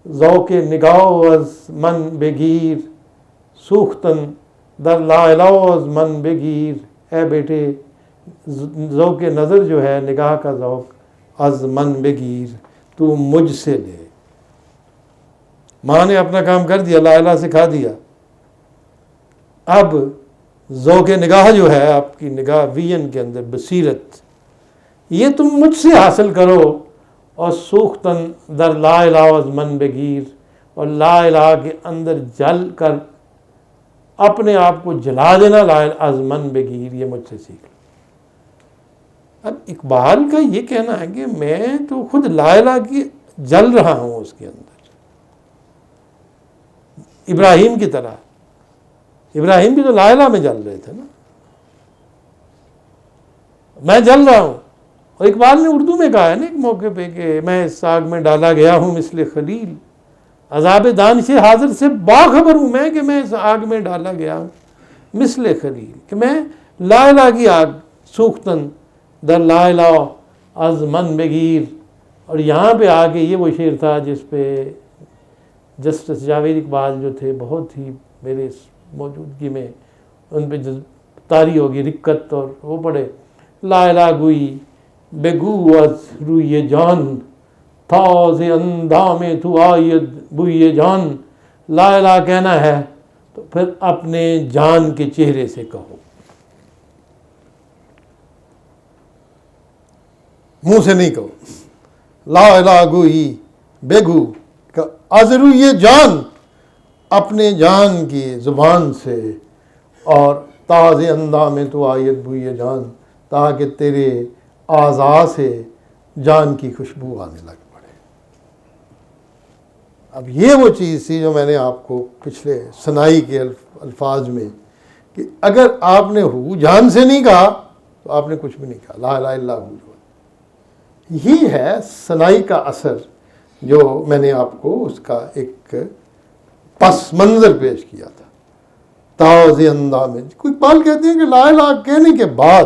ذوق نگاہ از من بگیر سوختن در لا الہ از من بگیر، اے بیٹے ذوق نظر جو ہے، نگاہ کا ذوق، از من بگیر، تو مجھ سے لے۔ ماں نے اپنا کام کر دیا، لا الہ سکھا دیا، اب ذوق نگاہ جو ہے، آپ کی نگاہ ویژن کے اندر بصیرت، یہ تم مجھ سے حاصل کرو، اور سوختن در لا الہ از من بگیر، اور لا الہ کے اندر جل کر اپنے آپ کو جلا دینا، لا الہ از من بگیر، یہ مجھ سے سیکھ لو۔ اب اقبال کا یہ کہنا ہے کہ میں تو خود لا الہ کی جل رہا ہوں اس کے اندر، ابراہیم کی طرح۔ ابراہیم بھی تو لا الہ میں جل رہے تھے نا، میں جل رہا ہوں۔ اور اقبال نے اردو میں کہا ہے نا ایک موقع پہ کہ میں اس آگ میں ڈالا گیا ہوں مثل خلیل، عذاب دانش حاضر سے باخبر ہوں میں کہ میں اس آگ میں ڈالا گیا ہوں مثل خلیل، کہ میں لا الہ کی آگ، سوختن در لا الہ از من بگیر۔ اور یہاں پہ آ کے یہ وہ شعر تھا جس پہ جسٹس جاوید اقبال جو تھے بہت ہی میرے موجودگی میں ان پہ طاری ہوگی رکت، اور وہ پڑھے لا الہ گوئی بگو از روی جان تاز اندام تو آید بوئے جان. لا الہ کہنا ہے تو پھر اپنے جان کے چہرے سے کہو، منہ سے نہیں کہو. لا الہ گوئی بگو از روی جان، اپنے جان کی زبان سے، اور تاز اندام تو آید بوئے جان، تاکہ تیرے اعضاء سے جان کی خوشبو آنے لگ پڑے. اب یہ وہ چیز تھی جو میں نے آپ کو پچھلے سنائی کے الفاظ میں، کہ اگر آپ نے ہو جان سے نہیں کہا تو آپ نے کچھ بھی نہیں کہا. لا الہ الا ہو، یہی ہے سنائی کا اثر جو میں نے آپ کو اس کا ایک پس منظر پیش کیا تھا. تاز اندام، کوئی پال کہتے ہیں کہ لا الہ کہنے کے بعد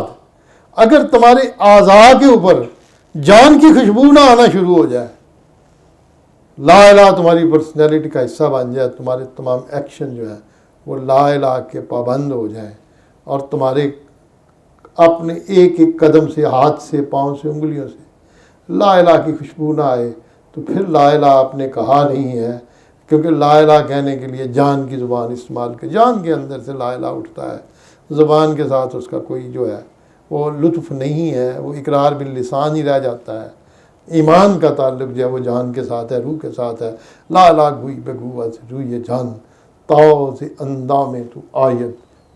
اگر تمہارے اعضاء کے اوپر جان کی خوشبو نہ آنا شروع ہو جائے، لا الہ تمہاری پرسنالٹی کا حصہ بن جائے، تمہارے تمام ایکشن جو ہے وہ لا الہ کے پابند ہو جائیں، اور تمہارے اپنے ایک ایک قدم سے، ہاتھ سے، پاؤں سے، انگلیوں سے لا الہ کی خوشبو نہ آئے، تو پھر لا الہ آپ نے کہا نہیں ہے. کیونکہ لا الہ کہنے کے لیے جان کی زبان استعمال کر، جان کے اندر سے لا الہ اٹھتا ہے، زبان کے ساتھ اس کا کوئی جو ہے وہ لطف نہیں ہے، وہ اقرار باللسان ہی رہ جاتا ہے. ایمان کا تعلق جو ہے وہ جان کے ساتھ ہے، روح کے ساتھ ہے. لا الہ گوئی بگو از روی جان تاز اندام تو آید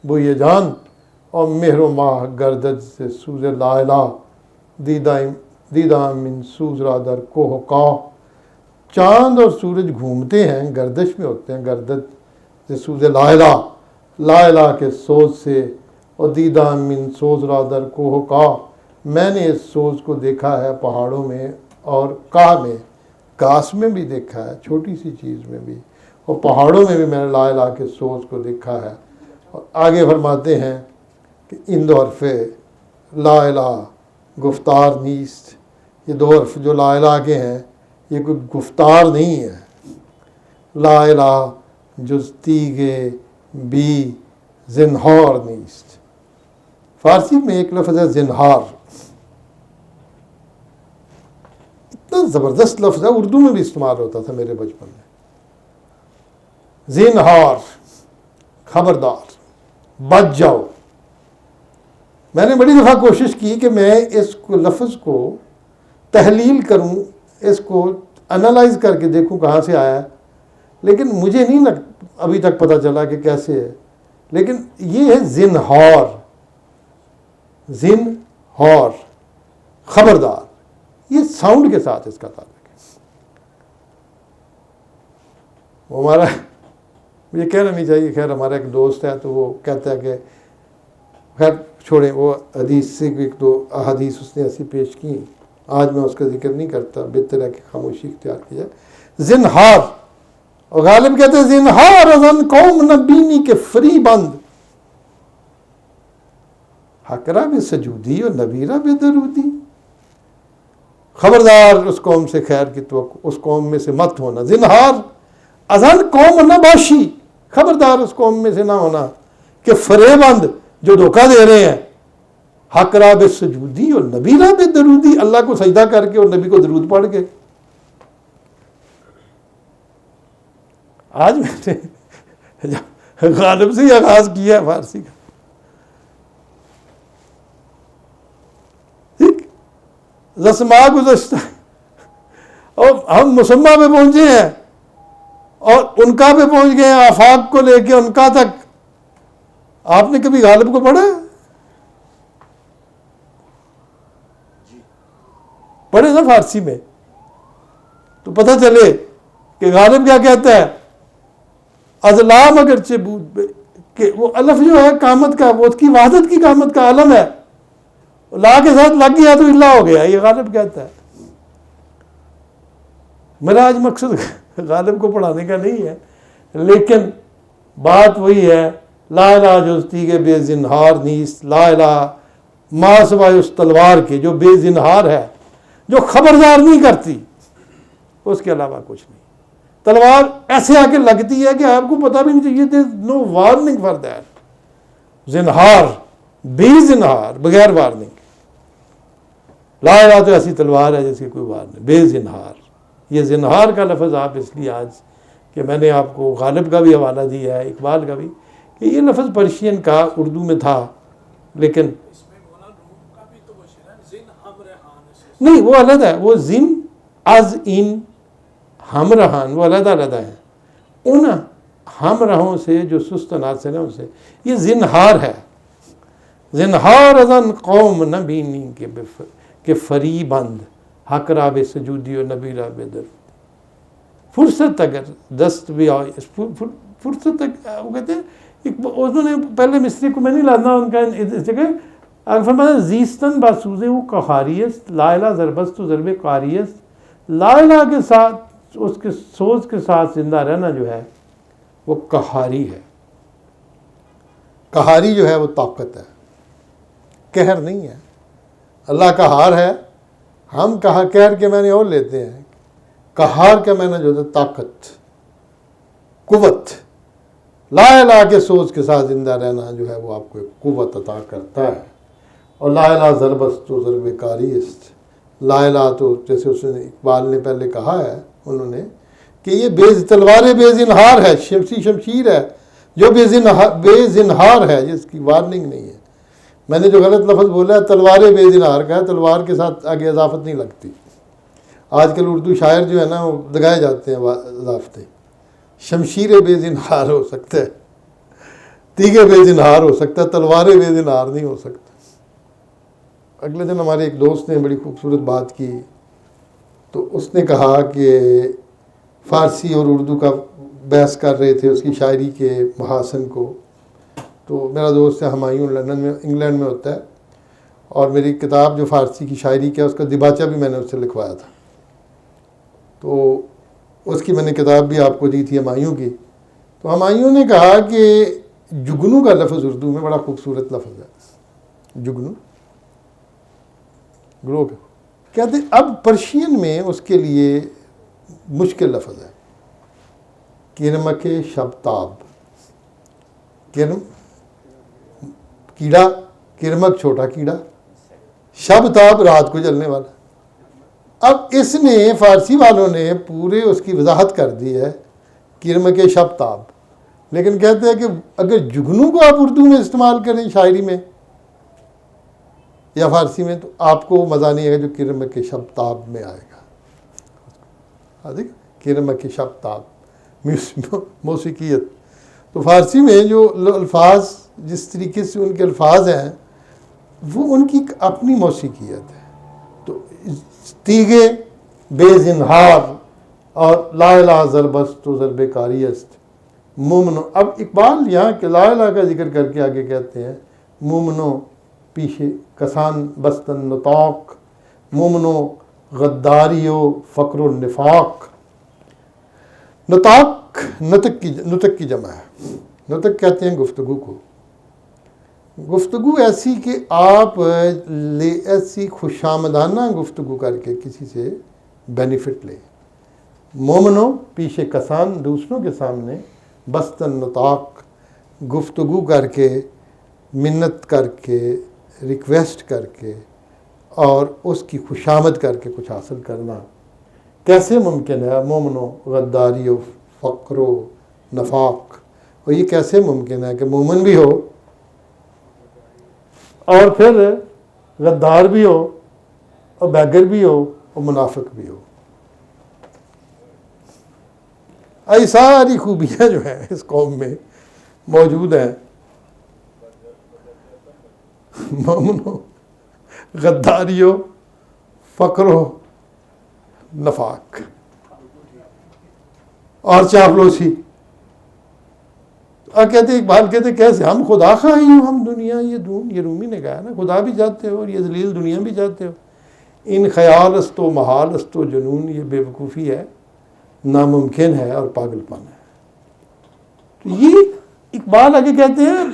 بوئے جان، اور مہر و ماہ گردد سے سوز لا الہ دیدہ من سوز را در کوہ کاہ. چاند اور سورج گھومتے ہیں، گردش میں ہوتے ہیں، گردد سے سوز لا الہ، لا الہ کے سوز سے، اور دیدہ من سوز را در کوہ کاہ، میں نے اس سوز کو دیکھا ہے پہاڑوں میں اور کاہ میں، گھاس میں بھی دیکھا ہے، چھوٹی سی چیز میں بھی، اور پہاڑوں میں بھی میں نے لا الہ کے سوز کو دیکھا ہے. اور آگے فرماتے ہیں کہ ان دو حرف لا الہ گفتار نیست، یہ دو حرف جو لا الہ کے ہیں یہ کوئی گفتار نہیں ہے. لا الہ جز تیغ بی زنہار نیست. فارسی میں ایک لفظ ہے زنہار، اتنا زبردست لفظ ہے، اردو میں بھی استعمال ہوتا تھا میرے بچپن میں. زنہار، خبردار، بچ جاؤ. میں نے بڑی دفعہ کوشش کی کہ میں اس لفظ کو تحلیل کروں، اس کو انالائز کر کے دیکھوں کہاں سے آیا ہے، لیکن مجھے نہیں ابھی تک پتہ چلا کہ کیسے ہے. لیکن یہ ہے زنہار، زنہار، خبردار، یہ ساؤنڈ کے ساتھ اس کا تعلق ہے. وہ ہمارا، مجھے کہنا نہیں چاہیے، خیر ہمارا ایک دوست ہے تو وہ کہتا ہے کہ خیر چھوڑیں، وہ حدیث سے ایک دو احادیث اس نے ایسی پیش کی، آج میں اس کا ذکر نہیں کرتا، بہتر ہے کہ خاموشی اختیار کی جائے. زنہار، اور غالب کہتے ہیں زنہار ازن قوم نبینی کے فری بند، حقرہ بے سجودی اور نبیرہ بے درودی. خبردار اس قوم سے خیر کی توقع، اس قوم میں سے مت ہونا. زنہار ازن قوم نباشی، خبردار اس قوم میں سے نہ ہونا کہ فریبند جو دھوکہ دے رہے ہیں. حقرہ بے سجودی اور نبیرہ بے درودی، اللہ کو سجدہ کر کے اور نبی کو درود پڑھ کے. آج میں نے غالب سے ہی آغاز کیا ہے فارسی کا. رسما گزشتہ، اور ہم مسمہ پہ پہنچے ہیں اور ان کا پہ پہنچ گئے ہیں، آفاق کو لے کے ان کا تک. آپ نے کبھی غالب کو پڑھا؟ پڑھے نا فارسی میں تو پتہ چلے کہ غالب کیا کہتا ہے. ازلام اگرچہ بود کہ وہ الف جو ہے قامت کا، وہ اس کی وحدت کی قامت کا علم ہے، لا کے ساتھ لگ گیا تو اللہ ہو گیا، یہ غالب کہتا ہے. میرا آج مقصد غالب کو پڑھانے کا نہیں ہے، لیکن بات وہی ہے. لا الہ جز تیغ بے زنہار نیست، لا الہ ما سوائے اس تلوار کے جو بے زنہار ہے، جو خبردار نہیں کرتی، اس کے علاوہ کچھ نہیں. تلوار ایسے آ کے لگتی ہے کہ آپ کو پتہ بھی نہیں چاہیے. دیر از نو وارننگ فار دیٹ. زنہار، بے زنہار، بغیر وارننگ. لا الہ تو ایسی تلوار ہے جیسے کوئی وار نہیں، بے زنہار. یہ زنہار کا لفظ آپ اس لیے آج کہ میں نے آپ کو غالب کا بھی حوالہ دیا ہے، اقبال کا بھی، کہ یہ لفظ پرشین کا اردو میں تھا، لیکن نہیں وہ علیحدہ ہے. وہ زن از ان ہم رہان وہ علیحدہ علیحدہ ہیں. ان ہم رہوں سے جو سست و ناسن ہے ان سے یہ زنہار ہے. زنہار ازن قوم نبینی کے فریبند حق راب سجودی و نبی راب در. فرصت اگر دست بھی آئے فرصت تک وہ کہتے ہیں انہوں نے پہلے مصری کو میں نہیں لانا ان کا اس جگہ اگر فرمایا زیستن باسوزے وہ قہاریست لا الہ ضربست و ضرب قاریست. لا الہ کے ساتھ اس کے سوز کے ساتھ زندہ رہنا جو ہے وہ قہاری ہے. قہاری جو ہے وہ طاقت ہے، قہر نہیں ہے. اللہ قہار ہے، ہم قہر کے معنی اور لیتے ہیں. قہار کا معنی جو ہے طاقت، قوت. لا الہ کے سوچ کے ساتھ زندہ رہنا جو ہے وہ آپ کو ایک قوت عطا کرتا ہے. اور لا الہ ضربست و ضرب کاریست. لا الہ تو جیسے اس نے اقبال نے پہلے کہا ہے انہوں نے کہ یہ تلوار بے زنہار ہے، شمشیر ہے جو بے زنہار ہے، جس کی وارننگ نہیں ہے. میں نے جو غلط لفظ بولا ہے تلوار بے زنہار کا ہے، تلوار کے ساتھ آگے اضافت نہیں لگتی. آج کل اردو شاعر جو ہے نا وہ لگائے جاتے ہیں اضافتے. شمشیر بے زنہار ہو سکتا ہے، تیغے بے زنہار ہو سکتا ہے، تلوار بے زنہار نہیں ہو سکتا. اگلے دن ہمارے ایک دوست نے بڑی خوبصورت بات کی، تو اس نے کہا کہ فارسی اور اردو کا بحث کر رہے تھے اس کی شاعری کے محاسن کو. تو میرا دوست ہے ہمایوں، لندن میں انگلینڈ میں ہوتا ہے، اور میری کتاب جو فارسی کی شاعری کی ہے اس کا دیباچہ بھی میں نے اس سے لکھوایا تھا. تو اس کی میں نے کتاب بھی آپ کو دی تھی ہمایوں کی. تو ہمایوں نے کہا کہ جگنو کا لفظ اردو میں بڑا خوبصورت لفظ ہے. جگنو گروہ کہتے ہیں. اب پرشین میں اس کے لیے مشکل لفظ ہے. کرمک شبتاب. کرم کیڑا، کرمک چھوٹا کیڑا، شبتاب رات کو جلنے والا. اب اس نے فارسی والوں نے پورے اس کی وضاحت کر دی ہے کرمک شبتاب، لیکن کہتے ہیں کہ اگر جگنو کو آپ اردو میں استعمال کریں شاعری میں یا فارسی میں تو آپ کو مزہ نہیں آئے گا جو کرمک شبتاب میں آئے گا. کرمک شبتاب موسیقیت. تو فارسی میں جو الفاظ جس طریقے سے ان کے الفاظ ہیں وہ ان کی اپنی موسیقیت ہے. تو تیغے بے زنہار اور لا الہ ضربست و ضرب کاریست مومنو. اب اقبال یہاں کے لا الہ کا ذکر کر کے آگے کہتے ہیں مومنو پیچھے کسان بستن نطاق مومنو غداری و فقر و نفاق. نطاق نطق کی جمع ہے. نطق کہتے ہیں گفتگو کو. گفتگو ایسی کہ آپ ایسی خوشامدانہ گفتگو کر کے کسی سے بینیفٹ لیں. مومنو پیشے کسان دوسروں کے سامنے بستن نطاق گفتگو کر کے منت کر کے ریکویسٹ کر کے اور اس کی خوشامد کر کے کچھ حاصل کرنا کیسے ممکن ہے؟ مومنو غداری و فقر و نفاق. اور یہ کیسے ممکن ہے کہ مومن بھی ہو اور پھر غدار بھی ہو اور بیگر بھی ہو اور منافق بھی ہو. ایسی ساری خوبیاں جو ہیں اس قوم میں موجود ہیں. مومن ہو، غداری ہو، فقر ہو، نفاق اور چاپلوسی. اور کہتے اقبال کہتے کیسے ہم خدا خواہی ہوں، ہم دنیا یہ رومی نے کہا نا خدا بھی چاہتے ہو اور یہ ذلیل دنیا بھی چاہتے ہو. ان خیال است و محال است و جنون، یہ بے وقوفی ہے، ناممکن ہے اور پاگل پن ہے. تو یہ اقبال آگے کہتے ہیں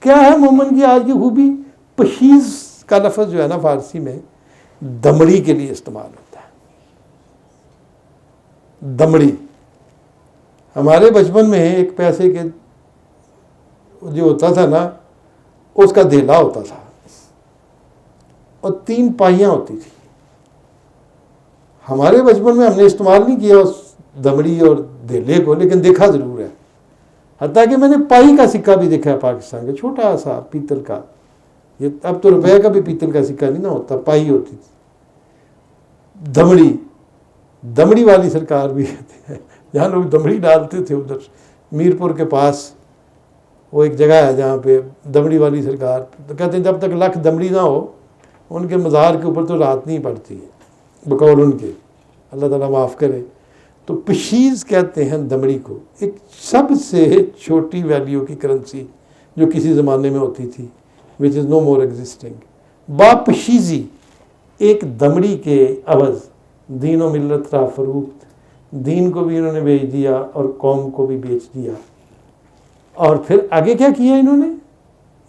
کیا ہے مومن کی آج کی خوبی؟ پشیز کا لفظ جو ہے نا فارسی میں دمڑی کے لیے استعمال ہوتا ہے. دمڑی ہمارے بچپن میں ایک پیسے کے جو ہوتا تھا نا اس کا دھیلا ہوتا تھا اور 3 پائیاں ہوتی تھی. ہمارے بچپن میں ہم نے استعمال نہیں کیا اس دمڑی اور دھیلے کو، لیکن دیکھا ضرور ہے. حتیٰ کہ میں نے پائی کا سکہ بھی دیکھا ہے پاکستان کا، چھوٹا سا پیتل کا. یہ اب تو روپے کا بھی پیتل کا سکہ نہیں نا ہوتا، پائی ہوتی تھی. دمڑی والی سرکار بھی کہتے ہیں. جہاں لوگ دمڑی ڈالتے تھے ادھر میرپور کے پاس وہ ایک جگہ ہے جہاں پہ دمڑی والی سرکار، تو کہتے ہیں جب تک لکھ دمڑی نہ ہو ان کے مزار کے اوپر تو رات نہیں پڑتی ہے، بقول ان کے، اللہ تعالیٰ معاف کرے. تو پشیز کہتے ہیں دمڑی کو، ایک سب سے چھوٹی ویلیو کی کرنسی جو کسی زمانے میں ہوتی تھی، which is no more existing. با پشیزی ایک دمڑی کے عوض دین و ملت را فروخت، دین کو بھی انہوں نے بیچ دیا اور قوم کو بھی بیچ دیا. اور پھر آگے کیا کیا انہوں نے؟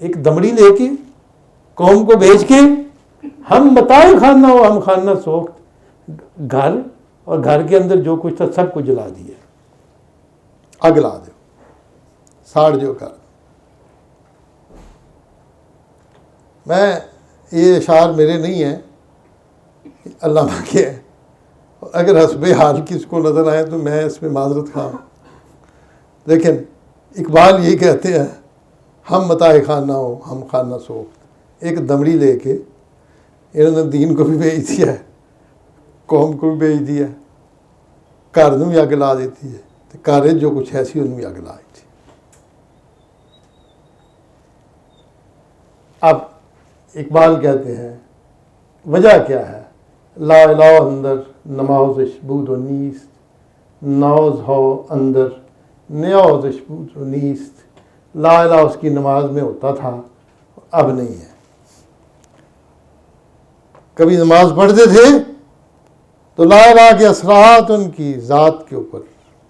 ایک دمڑی لے کے قوم کو بیچ کے ہم متاع خانہ ہو ہم خانہ سوخت، گھر اور گھر کے اندر جو کچھ تھا سب کو جلا دیا، اگلا دو، ساڑ جو کر. میں یہ اشعار میرے نہیں ہیں، علامہ کے ہیں. اگر حسب حال کس کو نظر آئے تو میں اس میں معذرت خواہ ہوں. لیکن اقبال یہی کہتے ہیں، ہم متاع خانہ ہو ہم خانہ سوخت. ایک دمڑی لے کے انہوں نے دین کو بھی بیچ دیا ہے، قوم کو بھی بیچ دیا ہے. گھر نوں بھی اگ لا دیتی ہے، تو گھر جو کچھ ہے سی انہوں بھی اگ لا دیتی. اب اقبال کہتے ہیں وجہ کیا ہے؟ لا الہ اندر نمازش بود و نیست، ناز ہو اندر نیازش بود و نیست. لا الہ اس کی نماز میں ہوتا تھا، اب نہیں ہے. کبھی نماز پڑھتے تھے تو لا الہ کے اثرات ان کی ذات کے اوپر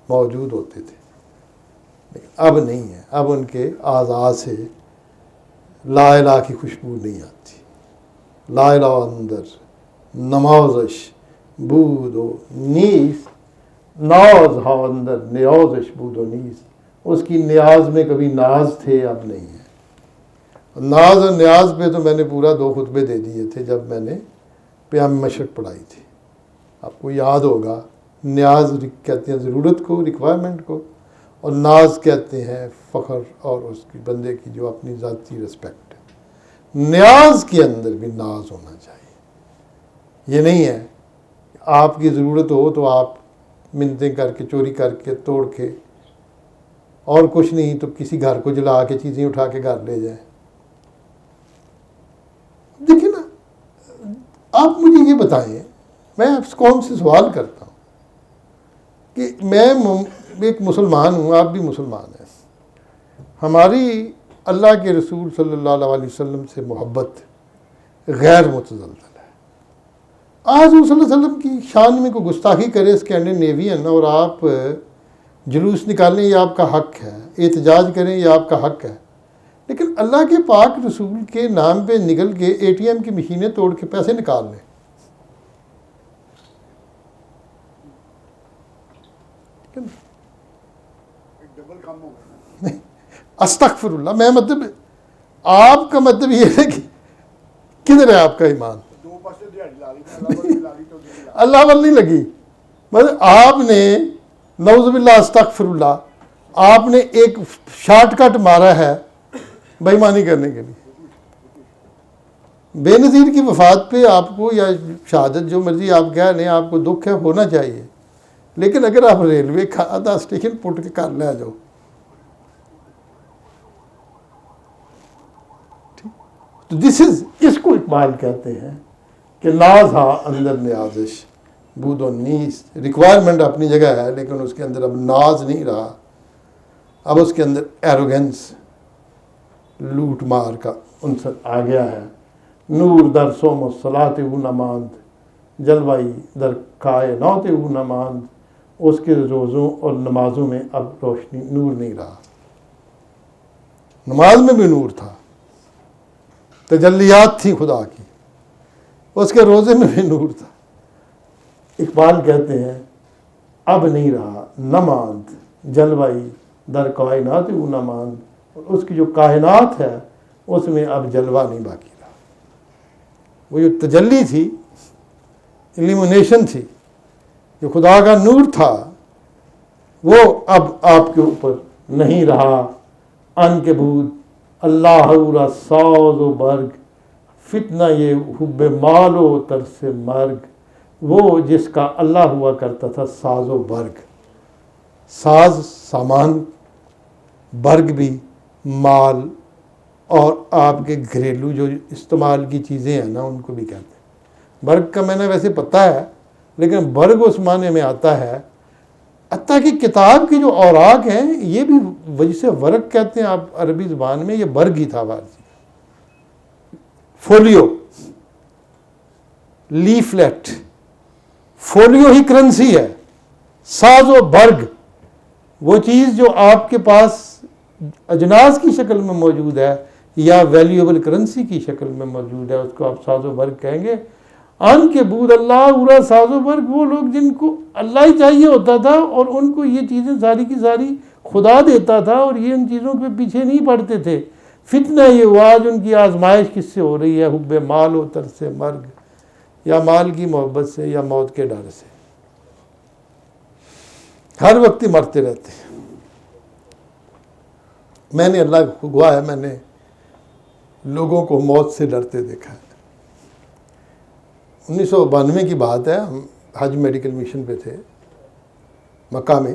موجود ہوتے تھے، لیکن اب نہیں ہے. اب ان کے اعضاء سے لا الہ کی خوشبو نہیں آتی. لا الہ اندر نمازش بود و نیست، ناز ہا اندر نیازش بود و نیست. اس کی نیاز میں کبھی ناز تھے، اب نہیں ہے. ناز اور نیاز پہ تو میں نے پورا 2 خطبے دے دیے تھے جب میں نے پیام مشرق پڑھائی تھی. آپ کو یاد ہوگا، نیاز کہتے ہیں ضرورت کو، ریکوائرمنٹ کو، اور ناز کہتے ہیں فخر اور اس کی بندے کی جو اپنی ذاتی رسپیکٹ ہے. نیاز کے اندر بھی ناز ہونا چاہیے. یہ نہیں ہے آپ کی ضرورت ہو تو آپ منتیں کر کے، چوری کر کے، توڑ کے، اور کچھ نہیں تو کسی گھر کو جلا کے چیزیں اٹھا کے گھر لے جائیں. دیکھیں نا، آپ مجھے یہ بتائیں، میں آپ قوم سے سوال کرتا ہوں کہ میں ایک مسلمان ہوں، آپ بھی مسلمان ہیں. ہماری اللہ کے رسول صلی اللہ علیہ وسلم سے محبت غیر متزلزل ہے. آج صلی اللہ علیہ وسلم کی شان میں کوئی گستاخی کرے، اسکینڈینیوین، اور آپ جلوس نکالیں یہ آپ کا حق ہے، احتجاج کریں یہ آپ کا حق ہے. لیکن اللہ کے پاک رسول کے نام پہ نکل کے اے ٹی ایم کی مشینیں توڑ کے پیسے نکال لیں. استغفر اللہ. میں مطلب آپ کا مطلب یہ ہے کہ کدھر ہے آپ کا ایمان؟ اللہ بل نہیں لگی. مطلب آپ نے نعوذ باللہ استغفر اللہ، آپ نے ایک شارٹ کٹ مارا ہے بےایمانی کرنے کے لیے. بے نظیر کی وفات پہ آپ کو، یا شہادت جو مرضی آپ کہہ لیں، آپ کو دکھ ہے، ہونا چاہیے. لیکن اگر آپ ریلوے کا آدھا اسٹیشن پٹ کے کر لے جاؤ، تو اس کو اقبال کہتے ہیں کہ ناز ہا اندر نیازش بود و نیست. ریکوائرمنٹ اپنی جگہ ہے، لیکن اس کے اندر اب ناز نہیں رہا. اب اس کے اندر ایروگنس، لوٹ مار کا عنصر آ گیا ہے. نور در سوم و صلاۃ او نماند، جلوائی در کائنات او نماند. اس کے روزوں اور نمازوں میں اب روشنی، نور نہیں رہا. نماز میں بھی نور تھا، تجلیات تھی خدا کی، اس کے روزے میں بھی نور تھا. اقبال کہتے ہیں اب نہیں رہا نماند جلوائی در کائنات او نہ ماند، اور اس کی جو کائنات ہے اس میں اب جلوہ نہیں باقی رہا. وہ جو تجلی تھی، ایلیمینیشن تھی، جو خدا کا نور تھا، وہ اب آپ کے اوپر نہیں رہا. عنکبوت اللہ را ساز و برگ، فتنہ یہ حب مال و ترس مرگ. وہ جس کا اللہ ہوا کرتا تھا ساز و برگ، ساز سامان، برگ بھی مال، اور آپ کے گھریلو جو استعمال کی چیزیں ہیں نا ان کو بھی کہتے ہیں. برگ کا میں نے ویسے پتہ ہے، لیکن برگ اس معنی میں آتا ہے، حتیٰ کہ کتاب کے جو اوراق ہیں یہ بھی وجہ سے ورق کہتے ہیں آپ عربی زبان میں، یہ برگ ہی تھا فارسی. فولیو، لیفلیٹ، فولیو ہی کرنسی ہے. ساز و برگ وہ چیز جو آپ کے پاس اجناس کی شکل میں موجود ہے یا ویلیوبل کرنسی کی شکل میں موجود ہے، اس کو آپ ساز و برگ کہیں گے. عنکبوت اللہ اورا ساز و برگ، وہ لوگ جن کو اللہ ہی چاہیے ہوتا تھا اور ان کو یہ چیزیں ساری کی ساری خدا دیتا تھا، اور یہ ان چیزوں کے پیچھے نہیں پڑتے تھے. فتنہ یہ ہوا آج ان کی آزمائش کس سے ہو رہی ہے؟ حب مال و ترس مرگ، یا مال کی محبت سے یا موت کے ڈر سے. ہر وقت ہی مرتے رہتے ہیں. میں نے اللہ کو گواہ ہے، میں نے لوگوں کو موت سے ڈرتے دیکھا ہے. 1992 کی بات ہے، ہم حج میڈیکل مشن پہ تھے مکہ میں.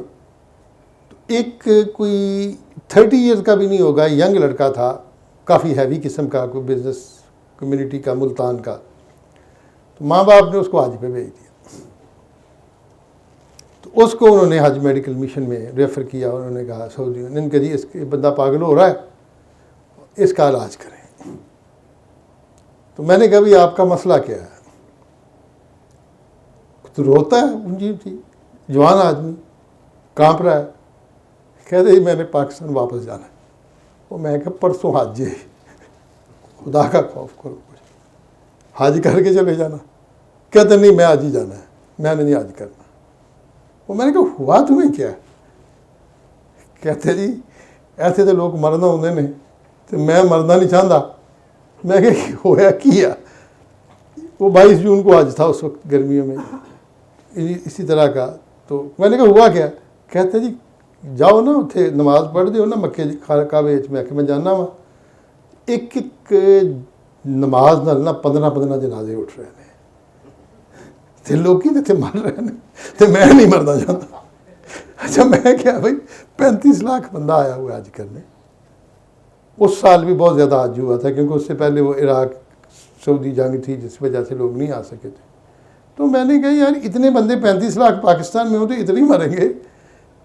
تو ایک کوئی 30 ایئرز کا بھی نہیں ہوگا، ینگ لڑکا تھا، کافی ہیوی قسم کا، کوئی بزنس کمیونٹی کا، ملتان کا. تو ماں باپ نے اس کو حج پہ بھیج دیا. تو اس کو انہوں نے حج میڈیکل مشن میں ریفر کیا. انہوں نے کہا سعودیوں نے کہ جی اس کے بندہ پاگل ہو رہا ہے، اس کا علاج کریں. تو میں نے کہا بھی آپ کا مسئلہ کیا ہے؟ تو روتا ہے، جی تھی جوان آدمی، کانپ رہا ہے. کہتے جی میں نے پاکستان واپس جانا ہے. وہ میں کہا پرسوں حج ہے، خدا کا خوف کرو، حج کر کے چلے جانا. کہتے نہیں میں آج ہی جانا ہے، میں نے نہیں حج کرنا. وہ میں نے کہا ہوا تمہیں کیا؟ کہتے جی ایسے تو لوگ مرنا ہوندے نے تو میں مرنا نہیں چاہتا. میں کہ ہوا کیا؟ وہ 22 جون کو حج تھا اس وقت گرمیوں میں اسی طرح کا. تو میں نے کہا ہوا کیا؟ کہتے جی جاؤ نا اتنے نماز پڑھ دیو نا مکے کعبے. میں کہ میں جانا وا. ایک نماز نال نا 15 جنازے اٹھ رہے ہیں تے لوگ تے مر رہے ہیں تے میں نہیں مرنا چاہتا. اچھا میں کیا بھائی 35 لاکھ بندہ آیا ہوا ہے حج کرنے. اس سال بھی بہت زیادہ حج ہوا تھا کیونکہ اس سے پہلے وہ عراق سعودی جنگ تھی جس وجہ سے لوگ نہیں آ سکے تھے. تو میں نے کہا یار اتنے بندے 35 لاکھ پاکستان میں ہوں تو اتنے ہی مریں گے،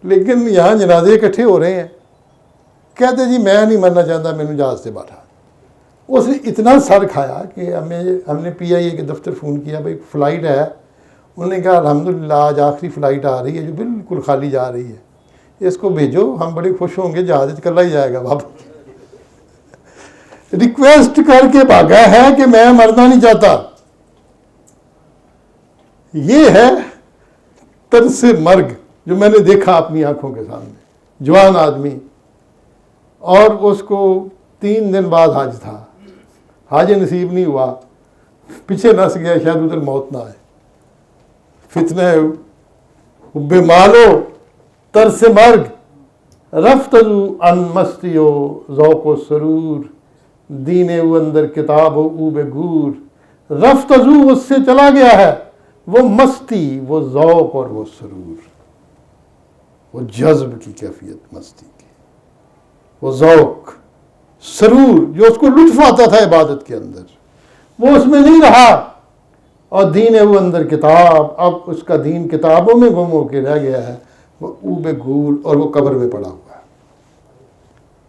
لیکن یہاں جنازے اکٹھے ہو رہے ہیں. کہتے جی میں نہیں مرنا چاہتا، میں نے جہاز سے باٹھا. اس نے اتنا سر کھایا کہ ہم نے PIA کے دفتر فون کیا، بھائی فلائٹ ہے. انہوں نے کہا الحمدللہ آج آخری فلائٹ آ رہی ہے جو بالکل خالی جا رہی ہے، اس کو بھیجو، ہم بڑے خوش ہوں گے، جہاز کلا ہی جائے گا واپس. ریکویسٹ کر کے بھاگا ہے کہ میں مرنا نہیں چاہتا. یہ ہے ترس مرگ جو میں نے دیکھا اپنی آنکھوں کے سامنے. جوان آدمی، اور اس کو 3 دن بعد حج تھا، حج نصیب نہیں ہوا، پیچھے نس گیا، شاید ادھر موت نہ آئے. فتنہ حب مالو ترس مرگ، رفتزو ان مستی و ذوق و سرور، دین او اندر کتاب و او بے گور. رفتزو اس سے چلا گیا ہے وہ مستی، وہ ذوق اور وہ سرور، وہ جذب کی کیفیت مستی کی، وہ ذوق سرور جو اس کو لطف آتا تھا عبادت کے اندر، وہ اس میں نہیں رہا. اور دین او اندر کتاب، اب اس کا دین کتابوں میں گم ہو کے رہ گیا ہے. وہ اوب گور، اور وہ قبر میں پڑا ہوا ہے.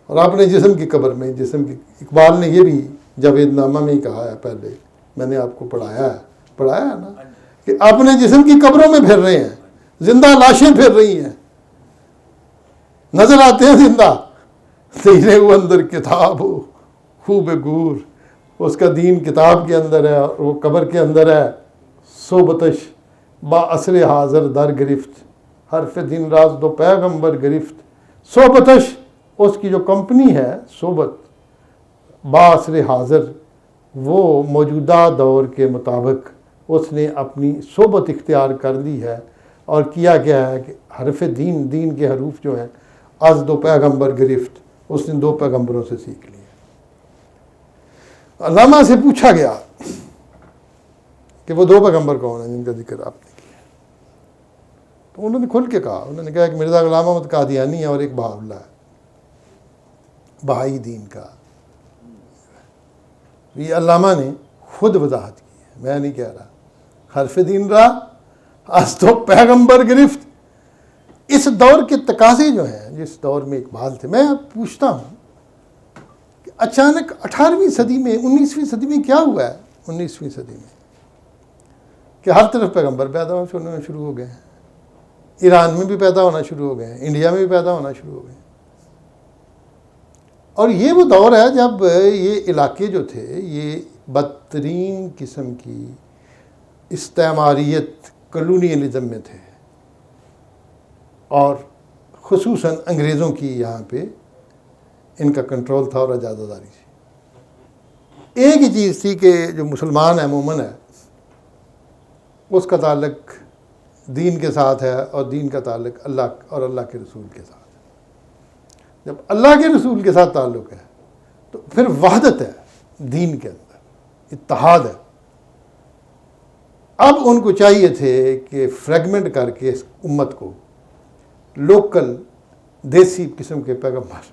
اور اپنے جسم کی قبر میں، جسم کی، اقبال نے یہ بھی جاوید نامہ میں ہی کہا ہے، پہلے میں نے آپ کو پڑھایا ہے نا، کہ اپنے جسم کی قبروں میں پھر رہے ہیں، زندہ لاشیں پھر رہی ہیں، نظر آتے ہیں زندہ. دین او اندر کتاب ہو خوب گور، اس کا دین کتاب کے اندر ہے اور وہ قبر کے اندر ہے. صوبتش با اثر حاضر در گرفت، حرف دین راز دو پیغمبر گرفت صحبتش، اس کی جو کمپنی ہے صحبت بعصر حاضر، وہ موجودہ دور کے مطابق اس نے اپنی صحبت اختیار کر لی ہے، اور کیا گیا ہے کہ حرف دین، دین کے حروف جو ہیں، از دو پیغمبر گرفت، اس نے 2 پیغمبروں سے سیکھ لی۔ علامہ سے پوچھا گیا کہ وہ 2 پیغمبر کون ہیں جن کا ذکر آپ نے کیا، تو انہوں نے کھل کے کہا، انہوں نے کہا کہ مرزا غلام احمد قادیانی ہے اور ایک بہاءاللہ ہے، بہائی دین کا۔ یہ علامہ نے خود وضاحت کی ہے، میں نہیں کہہ رہا۔ حرف دین را از دو پیغمبر گرفت، اس دور کے تقاضے جو ہیں، جس دور میں اقبال تھے، میں پوچھتا ہوں کہ اچانک 18ویں صدی میں، 19ویں صدی میں کیا ہوا ہے؟ 19ویں صدی میں کہ ہر طرف پیغمبر پیدا ہونا شروع ہو گئے ہیں، ایران میں بھی پیدا ہونا شروع ہو گئے ہیں، انڈیا میں بھی پیدا ہونا شروع ہو گئے ہیں۔ اور یہ وہ دور ہے جب یہ علاقے جو تھے یہ بدترین قسم کی استعماریت، کلونیلزم میں تھے، اور خصوصاً انگریزوں کی یہاں پہ ان کا کنٹرول تھا اور اجازہ داری تھی۔ ایک ہی چیز تھی کہ جو مسلمان ہے، مومن ہے، اس کا تعلق دین کے ساتھ ہے، اور دین کا تعلق اللہ اور اللہ کے رسول کے ساتھ ہے۔ جب اللہ کے رسول کے ساتھ تعلق ہے تو پھر وحدت ہے، دین کے اندر اتحاد ہے۔ اب ان کو چاہیے تھے کہ فریگمنٹ کر کے اس امت کو لوکل دیسی قسم کے پیغمبر۔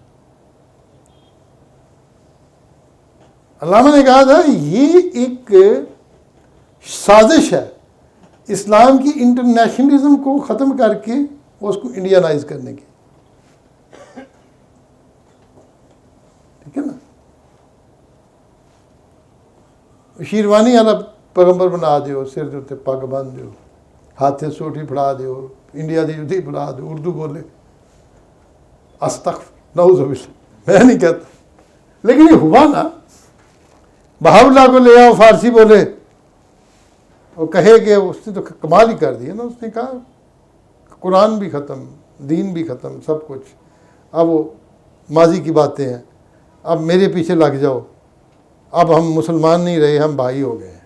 علامہ نے کہا تھا یہ ایک سازش ہے اسلام کی انٹرنیشنلزم کو ختم کر کے اس کو انڈینائز کرنے کی، ٹھیک ہے نا؟ شیروانی والا پیغمبر بنا دیو، سر دے تے پگ بن دیو، ہاتھے سوٹی پھڑا دیو، انڈیا دی جدی پھڑا دیو، اردو بولے، استغفر نعوذ باللہ، میں نہیں کہتا، لیکن یہ ہوا نا۔ بہاءاللہ کو لے آؤ، فارسی بولے، اور کہے کہ اس نے تو کمال ہی کر دیا نا، اس نے کہا قرآن بھی ختم، دین بھی ختم، سب کچھ، اب وہ ماضی کی باتیں ہیں، اب میرے پیچھے لگ جاؤ، اب ہم مسلمان نہیں رہے، ہم بھائی ہو گئے ہیں۔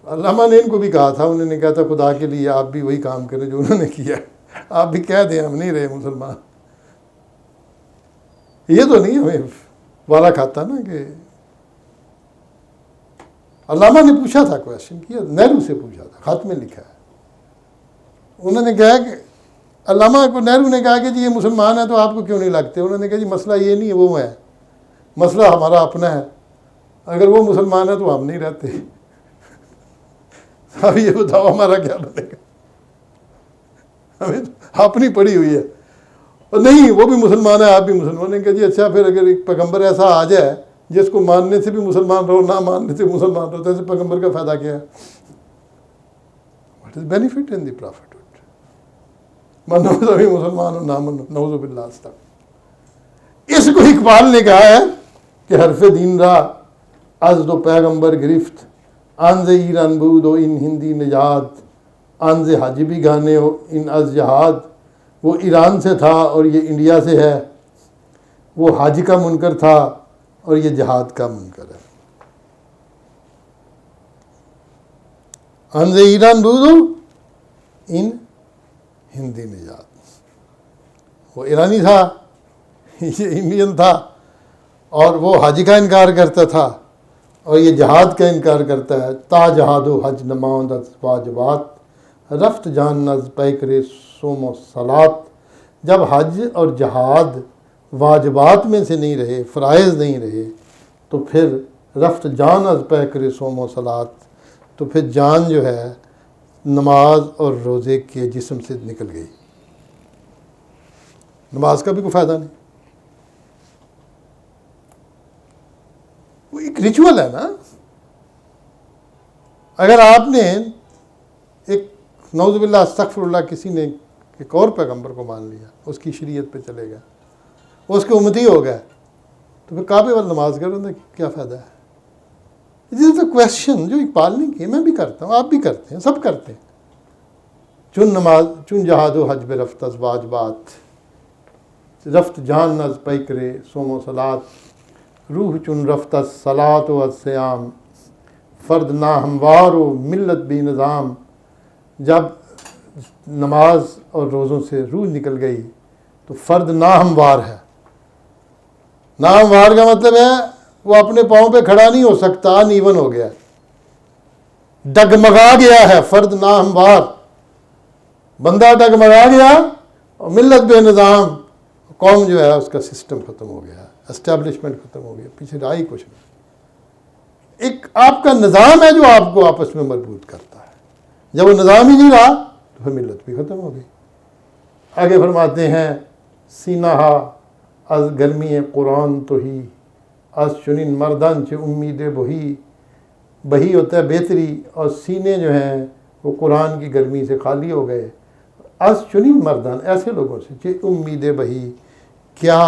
علامہ نے ان کو بھی کہا تھا، انہوں نے کہا تھا خدا کے لیے آپ بھی وہی کام کریں جو انہوں نے کیا، آپ بھی کہہ دیں ہم نہیں رہے مسلمان۔ یہ تو نہیں ہمیں والا کھاتا نا کہ علامہ نے پوچھا تھا، کویشچن کیا، نہرو سے پوچھا تھا، خط میں لکھا ہے۔ انہوں نے کہا کہ علامہ کو نہرو نے کہا کہ جی یہ مسلمان ہے تو آپ کو کیوں نہیں لگتے؟ انہوں نے کہا جی مسئلہ یہ نہیں ہے، وہ ہے، مسئلہ ہمارا اپنا ہے، اگر وہ مسلمان ہے تو ہم نہیں رہتے۔ اب یہ بتاؤ ہمارا کیا بنے گا؟ ہمیں اپنی پڑی ہوئی ہے، اور نہیں وہ بھی مسلمان ہے آپ بھی مسلمان۔ نے کہا جی اچھا پھر اگر ایک پیغمبر ایسا آ جائے جس کو ماننے سے بھی مسلمان رہو، نہ ماننے سے مسلمان رہو، تو ایسے پیغمبر کا فائدہ کیا ہے؟ What is benefit in the prophet? منو سبھی مسلمان ہو، نہ منو، نعوذ باللہ استغفر۔ اس کو اقبال نے کہا ہے کہ حرف دین را از دو پیغمبر گرفت، آن ز ایران بود و ان ہندی نژاد، آن ز حج بھی گانے ہو ان از جہاد۔ وہ ایران سے تھا اور یہ انڈیا سے ہے، وہ حج کا منکر تھا اور یہ جہاد کا منکر ہے۔ آن ز ایران بود و ان ہندی نژاد، وہ ایرانی تھا، یہ انڈین تھا، اور وہ حج کا انکار کرتا تھا اور یہ جہاد کا انکار کرتا ہے۔ تا جہاد و حج نماند از واجبات، رفت جان از پیکر سوم و صلات۔ جب حج اور جہاد واجبات میں سے نہیں رہے، فرائض نہیں رہے، تو پھر رفت جان از پیکر سوم و صلات، تو پھر جان جو ہے نماز اور روزے کے جسم سے نکل گئی۔ نماز کا بھی کوئی فائدہ نہیں، وہ ایک ریچول ہے نا۔ اگر آپ نے ایک نعوذ باللہ استغفر اللہ کسی نے ایک اور پیغمبر کو مان لیا، اس کی شریعت پہ چلے گا، اس کے امتی ہو گئے، تو پھر کعبے والی نماز کرو نا، کیا فائدہ ہے؟ دس از اے کویشچن جو اقبال نے کی، میں بھی کرتا ہوں، آپ بھی کرتے ہیں، سب کرتے ہیں۔ چون نماز چون جہاد و حج برفت از واجبات، رفت جان از پیکرے سوم و صلات، روح چون رفت از صلات و از سیام، فرد ناہموار و ملت بی نظام۔ جب نماز اور روزوں سے روح نکل گئی تو فرد ناہموار ہے۔ ناہموار کا مطلب ہے وہ اپنے پاؤں پہ کھڑا نہیں ہو سکتا، ان ایون ہو گیا، ڈگمگا گیا ہے۔ فرد ناہموار، بندہ ڈگمگا گیا، اور ملت بے نظام، قوم جو ہے اس کا سسٹم ختم ہو گیا، اسٹیبلشمنٹ ختم ہو گیا، پیچھے رہا ہی کچھ نہیں۔ ایک آپ کا نظام ہے جو آپ کو آپس میں مربوط کرتا ہے، جب وہ نظام ہی نہیں رہا تو پھر ملت بھی ختم ہو گئی۔ آگے فرماتے ہیں سینہ از گرمی قرآن تو ہی، از چنین مردان چه امید بہی۔ بہی ہوتا ہے بہتری، اور سینے جو ہیں وہ قرآن کی گرمی سے خالی ہو گئے۔ از چنین مردان، ایسے لوگوں سے، چه امید بہی، کیا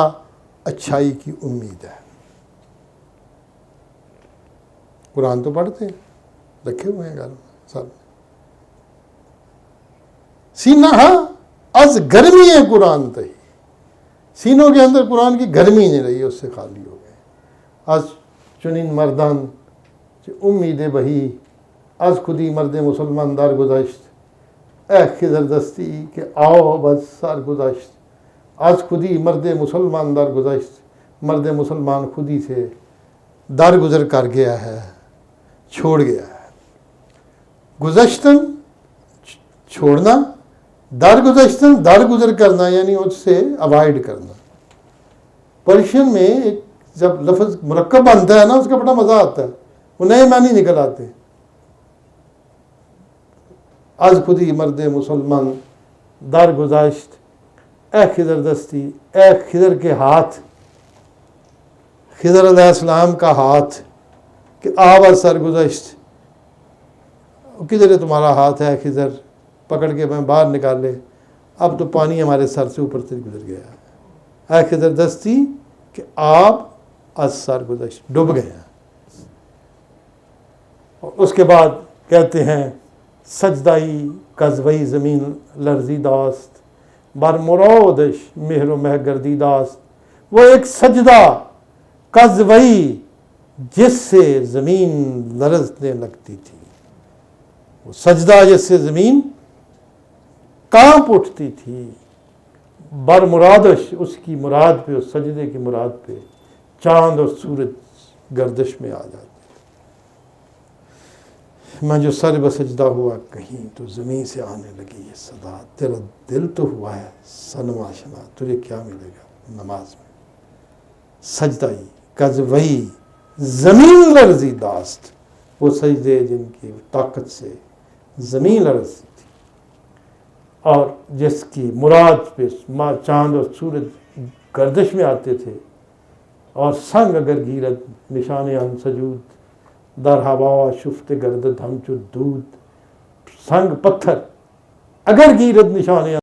اچھائی کی امید ہے۔ قرآن تو پڑھتے ہیں، رکھے ہوئے ہیں گھر میں سب۔ سینہ از گرمی ہے قرآن تہی، سینوں کے اندر قرآن کی گرمی نہیں رہی، اس سے خالی ہو گئے۔ از چنین مردان چه امید بہی، از خودی مرد مسلمان در گذشت، اے خضر دستی کہ آؤ بس سر گذشت۔ از خودی مرد مسلمان در گذشت، مرد مسلمان خودی سے در گزر کر گیا ہے، چھوڑ گیا ہے۔ گذشتن چھوڑنا، در گذشتن در گزر کرنا، یعنی اس سے اوائڈ کرنا۔ پرشین میں ایک جب لفظ مرکب بنتا ہے نا، اس کا بڑا مزہ آتا ہے، وہ نئے معنی نکل آتے۔ از خودی مرد مسلمان در گذشت، اے خضر دستی، اے خضر کے ہاتھ، خضر علیہ السلام کا ہاتھ، کہ آب سر گزشت، کدھر ہے تمہارا ہاتھ ہے خضر، پکڑ کے میں باہر نکالے، اب تو پانی ہمارے سر سے اوپر سے گزر گیا ہے۔ اے خضر دستی کہ آپ از سر گزشت، ڈوب گئے ہیں۔ اور اس کے بعد کہتے ہیں سجدائی قذوئی زمین لرزی داست، بر مرادش مہر و مہ گردی داست۔ وہ ایک سجدہ قذوئی جس سے زمین لرزنے لگتی تھی، وہ سجدہ جس سے زمین کانپ اٹھتی تھی، بر مرادش، اس کی مراد پہ، اس سجدے کی مراد پہ چاند اور سورج گردش میں آ جاتے۔ میں جو سر بسجدہ ہوا کہیں تو زمین سے آنے لگی یہ صدا، تیرا دل تو ہوا ہے سنما شنا، تجھے کیا ملے گا نماز میں۔ سجدائی قذوئی زمین لرزی داست، وہ سجدے جن کی طاقت سے زمین لرزتی تھی، اور جس کی مراد پہ چاند اور سورج گردش میں آتے تھے۔ اور سنگ اگر گیرد نشان ان سجود، در ہوا شفت گردد ہمچو دود۔ سنگ پتھر اگر گیرد نشان ان،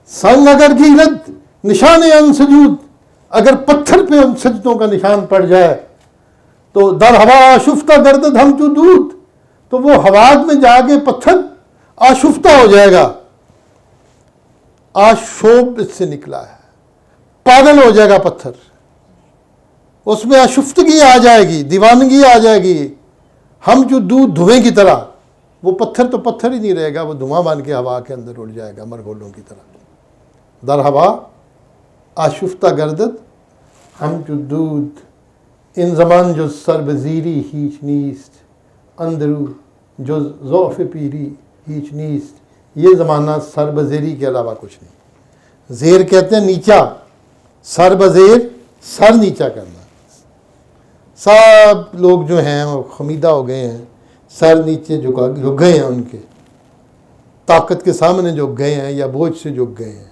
سنگ اگر گیرد نشان ان سجود، اگر پتھر پہ ان سجدوں کا نشان پڑ جائے تو در ہوا شفتہ گردد ہمچو دود، تو وہ ہوا میں جا کے پتھر آشفتہ ہو جائے گا۔ آشوب اس سے نکلا ہے، پاگل ہو جائے گا پتھر، اس میں آشفتگی آ جائے گی، دیوانگی آ جائے گی۔ ہم جو دودھ دھویں کی طرح، وہ پتھر تو پتھر ہی نہیں رہے گا، وہ دھواں بن کے ہوا کے اندر اڑ جائے گا مرغولوں کی طرح۔ در ہوا آشفتہ گردد ہم جو دودھ، ان زمان جو سر بزیری ہیچ نیست، اندرو جو ضعف پیری ہیچ نیست۔ یہ زمانہ سر بزیری کے علاوہ کچھ نہیں۔ زیر کہتے ہیں نیچا، سر بزیر سر نیچا کرنا۔ سب لوگ جو ہیں وہ خمیدہ ہو گئے ہیں، سر نیچے جھک گئے ہیں، ان کے طاقت کے سامنے جھک گئے ہیں، یا بوجھ سے جھک گئے ہیں،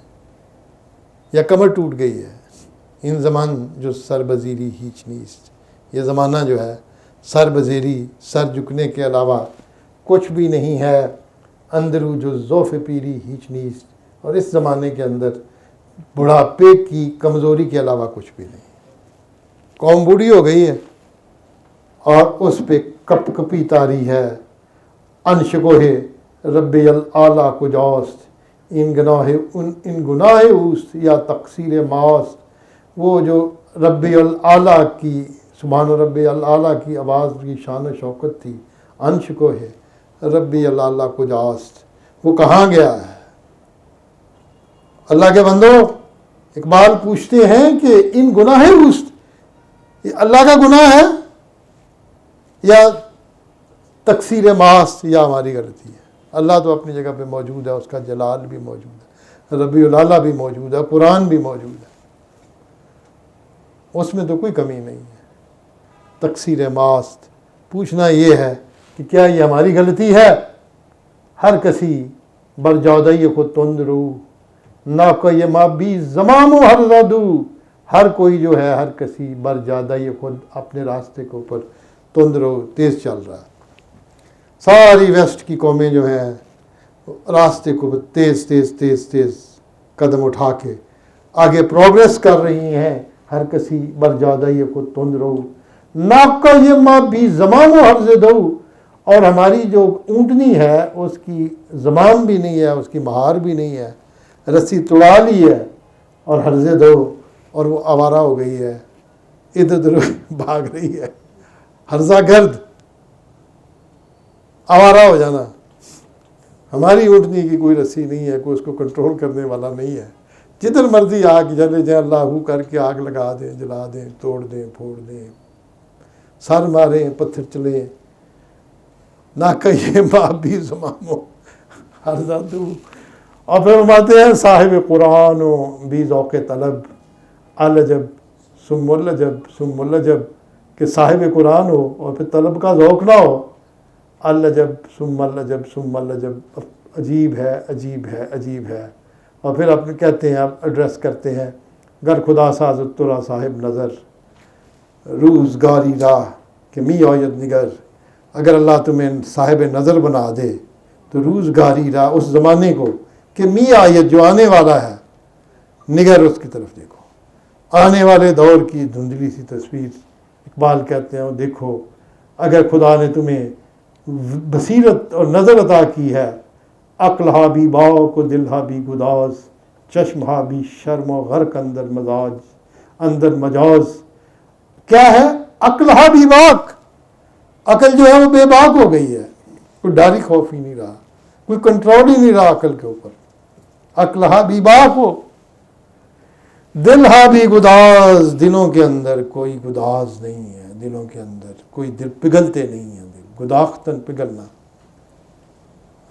یا کمر ٹوٹ گئی ہے۔ ان زمان جو سر بزیری ہیچ نیست، یہ زمانہ جو ہے سر بزیری، سر جھکنے کے علاوہ کچھ بھی نہیں ہے۔ اندرو جو ضعف پیری ہیچ نیست، اور اس زمانے کے اندر بڑھاپے کی کمزوری کے علاوہ کچھ بھی نہیں۔ قوم بوڑھی ہو گئی ہے اور اس پہ کپ کپی تاری ہے، انشگوہ رب الاعلیٰ کجاست، ان گناہ اوست یا تقصیر ماست. وہ جو رب الاعلیٰ کی سبحان رب الاعلیٰ کی آواز کی شان و شوکت تھی، انش کو ہے رب الاعلیٰ کجاست، وہ کہاں گیا ہے؟ اللہ کے بندو، اقبال پوچھتے ہیں کہ ان گناہ اوست، یہ اللہ کا گناہ ہے یا تقصیر ماست یا ہماری غلطی ہے؟ اللہ تو اپنی جگہ پہ موجود ہے، اس کا جلال بھی موجود ہے، ربی الاعلیٰ بھی موجود ہے، قرآن بھی موجود ہے، اس میں تو کوئی کمی نہیں ہے. تقصیر ماست، پوچھنا یہ ہے کہ کیا یہ ہماری غلطی ہے؟ ہر کسی برجادہ خود تند رو، نہ کوئی ماں بھی زمام و ہر زدو. ہر کوئی جو ہے، ہر کسی برجادہ خود اپنے راستے کے اوپر تند رو، تیز چل رہا ہے. ساری ویسٹ کی قومیں جو ہیں راستے کو تیز تیز تیز تیز قدم اٹھا کے آگے پروگریس کر رہی ہیں. ہر کسی برجادہ خود تند رو، ناکا یہ ماں بھی زمام و حرز دو. اور ہماری جو اونٹنی ہے اس کی زمام بھی نہیں ہے، اس کی مہار بھی نہیں ہے، رسی توڑا لی ہے اور حرز دو، اور وہ آوارہ ہو گئی ہے، ادھر ادھر بھاگ رہی ہے. حرزہ گرد، آوارہ ہو جانا. ہماری اونٹنی کی کوئی رسی نہیں ہے، کوئی اس کو کنٹرول کرنے والا نہیں ہے. جدھر مرضی آگ جلے جائیں، اللہ ہو کر کے آگ لگا دیں، جلا دیں، توڑ دیں، پھوڑ دیں، سر ماریں، پتھر چلیں. نہ کہیے ماں بھی زمام ہو ہر زادو. اور پھر فرماتے ہیں صاحب قرآن و بھی ذوق طلب، الجب ثم الجب ثم الجب، کہ صاحب قرآن ہو اور پھر طلب کا ذوق نہ ہو. الجب ثم الجب ثم الجب، عجیب ہے، عجیب ہے، عجیب ہے. اور پھر اپنے کہتے ہیں، آپ ایڈریس کرتے ہیں، گر خدا سازت ترا صاحب نظر، روزگاری راہ کہ می آید نگر. اگر اللہ تمہیں صاحب نظر بنا دے تو روزگاری راہ، اس زمانے کو کہ می آید جو آنے والا ہے، نگر اس کی طرف دیکھو. آنے والے دور کی دھندلی سی تصویر. اقبال کہتے ہیں دیکھو، اگر خدا نے تمہیں بصیرت اور نظر عطا کی ہے، عقل ہا بھی باک و دل ہا بھی گداز، چشم ہا بھی شرم و غرق اندر مجاز. کیا ہے؟ عقل ہا بھی باک، عقل جو ہے وہ بے باک ہو گئی ہے، کوئی ڈاری خوف ہی نہیں رہا، کوئی کنٹرول ہی نہیں رہا عقل کے اوپر. عقل ہا بھی باک ہو، دل ہا بھی گداز، دلوں کے اندر کوئی گداز نہیں ہے، دلوں کے اندر کوئی دل پگھلتے نہیں ہیں. دل گداختن پگھلنا،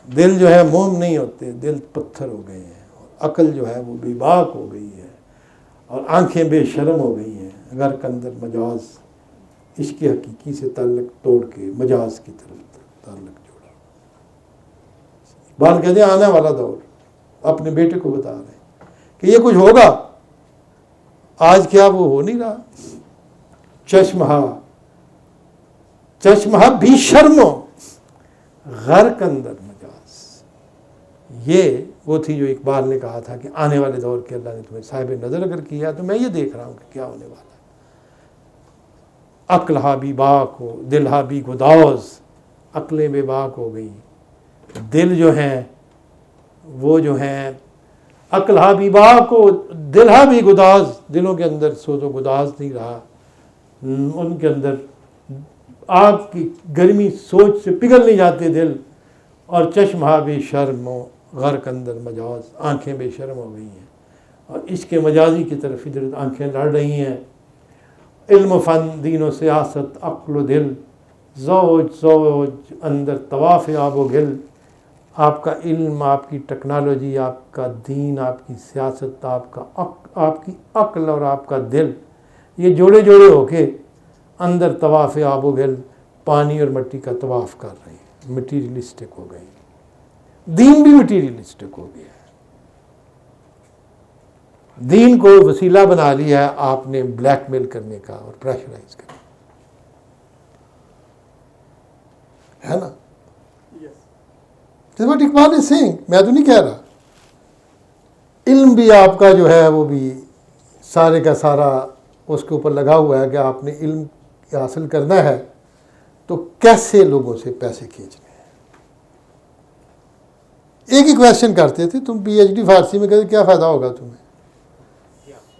دل جو ہے موم نہیں ہوتے، دل پتھر ہو گئے ہیں. اور عقل جو ہے وہ بے باک ہو گئی ہے، اور آنکھیں بے شرم ہو گئی ہیں. غرق اندر مجاز، عشق حقیقی سے تعلق توڑ کے مجاز کی طرف تعلق جوڑا. اقبال کہتے ہیں آنے والا دور اپنے بیٹے کو بتا رہے ہیں کہ یہ کچھ ہوگا. آج کیا وہ ہو نہیں رہا؟ چشمہ بھی شرمو غرق اندر مجاز. یہ وہ تھی جو اقبال نے کہا تھا کہ آنے والے دور کے اللہ نے تمہیں صاحب نظر اگر کیا تو میں یہ دیکھ رہا ہوں کہ کیا ہونے والا ہے. عقل ہا بھی باک ہو، دل ہا بھی گداز. عقلیں بے باک ہو گئی، دل جو ہیں وہ جو ہیں عقل ہا بھی باک ہو، دل ہا بھی گداز. دلوں کے اندر سوز و گداز نہیں رہا، ان کے اندر آگ کی گرمی سوچ سے پگھل نہیں جاتے دل. اور چشم ہا بھی شرم و غرق اندر مجاز، آنکھیں بے شرم ہو گئی ہیں اور عشق مجازی کی طرف ادھر آنکھیں لڑ رہی ہیں. علم و فن، دین و سیاست، عقل و دل، زوج اندر طواف آب و گل. آپ کا علم، آپ کی ٹیکنالوجی، آپ کا دین، آپ کی سیاست، آپ کی عقل اور آپ کا دل، یہ جوڑے جوڑے ہو کے اندر طواف آب و گل، پانی اور مٹی کا طواف کر رہے ہیں. مٹیریلسٹک ہو گئے، دین بھی مٹیریلسٹک ہو گیا. دین کو وسیلہ بنا لیا ہے آپ نے بلیک میل کرنے کا اور پریشرائز کرنے کا، ہے نا؟ What اقبال is saying، میں تو نہیں کہہ رہا. علم بھی آپ کا جو ہے وہ بھی سارے کا سارا اس کے اوپر لگا ہوا ہے کہ آپ نے علم حاصل کرنا ہے تو کیسے لوگوں سے پیسے کھینچنے ہیں. ایک ہی کویشچن کرتے تھے, تم پی ایچ ڈی فارسی میں کہتے کیا فائدہ ہوگا تمہیں؟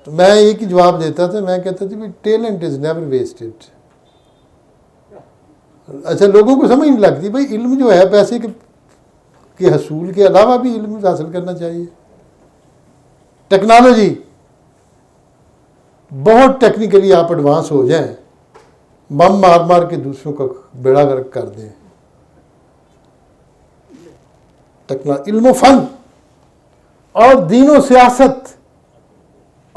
تو میں ایک ہی جواب دیتا تھا, میں کہتا تھا ٹیلنٹ از نیور ویسٹڈ. اچھا لوگوں کو سمجھ نہیں لگتی بھائی علم جو ہے پیسے کے حصول کے علاوہ بھی علم حاصل کرنا چاہیے. ٹیکنالوجی بہت ٹیکنیکلی آپ ایڈوانس ہو جائیں, بم مار مار کے دوسروں کا بیڑا غرق کر دیں. علم و فن اور دین و سیاست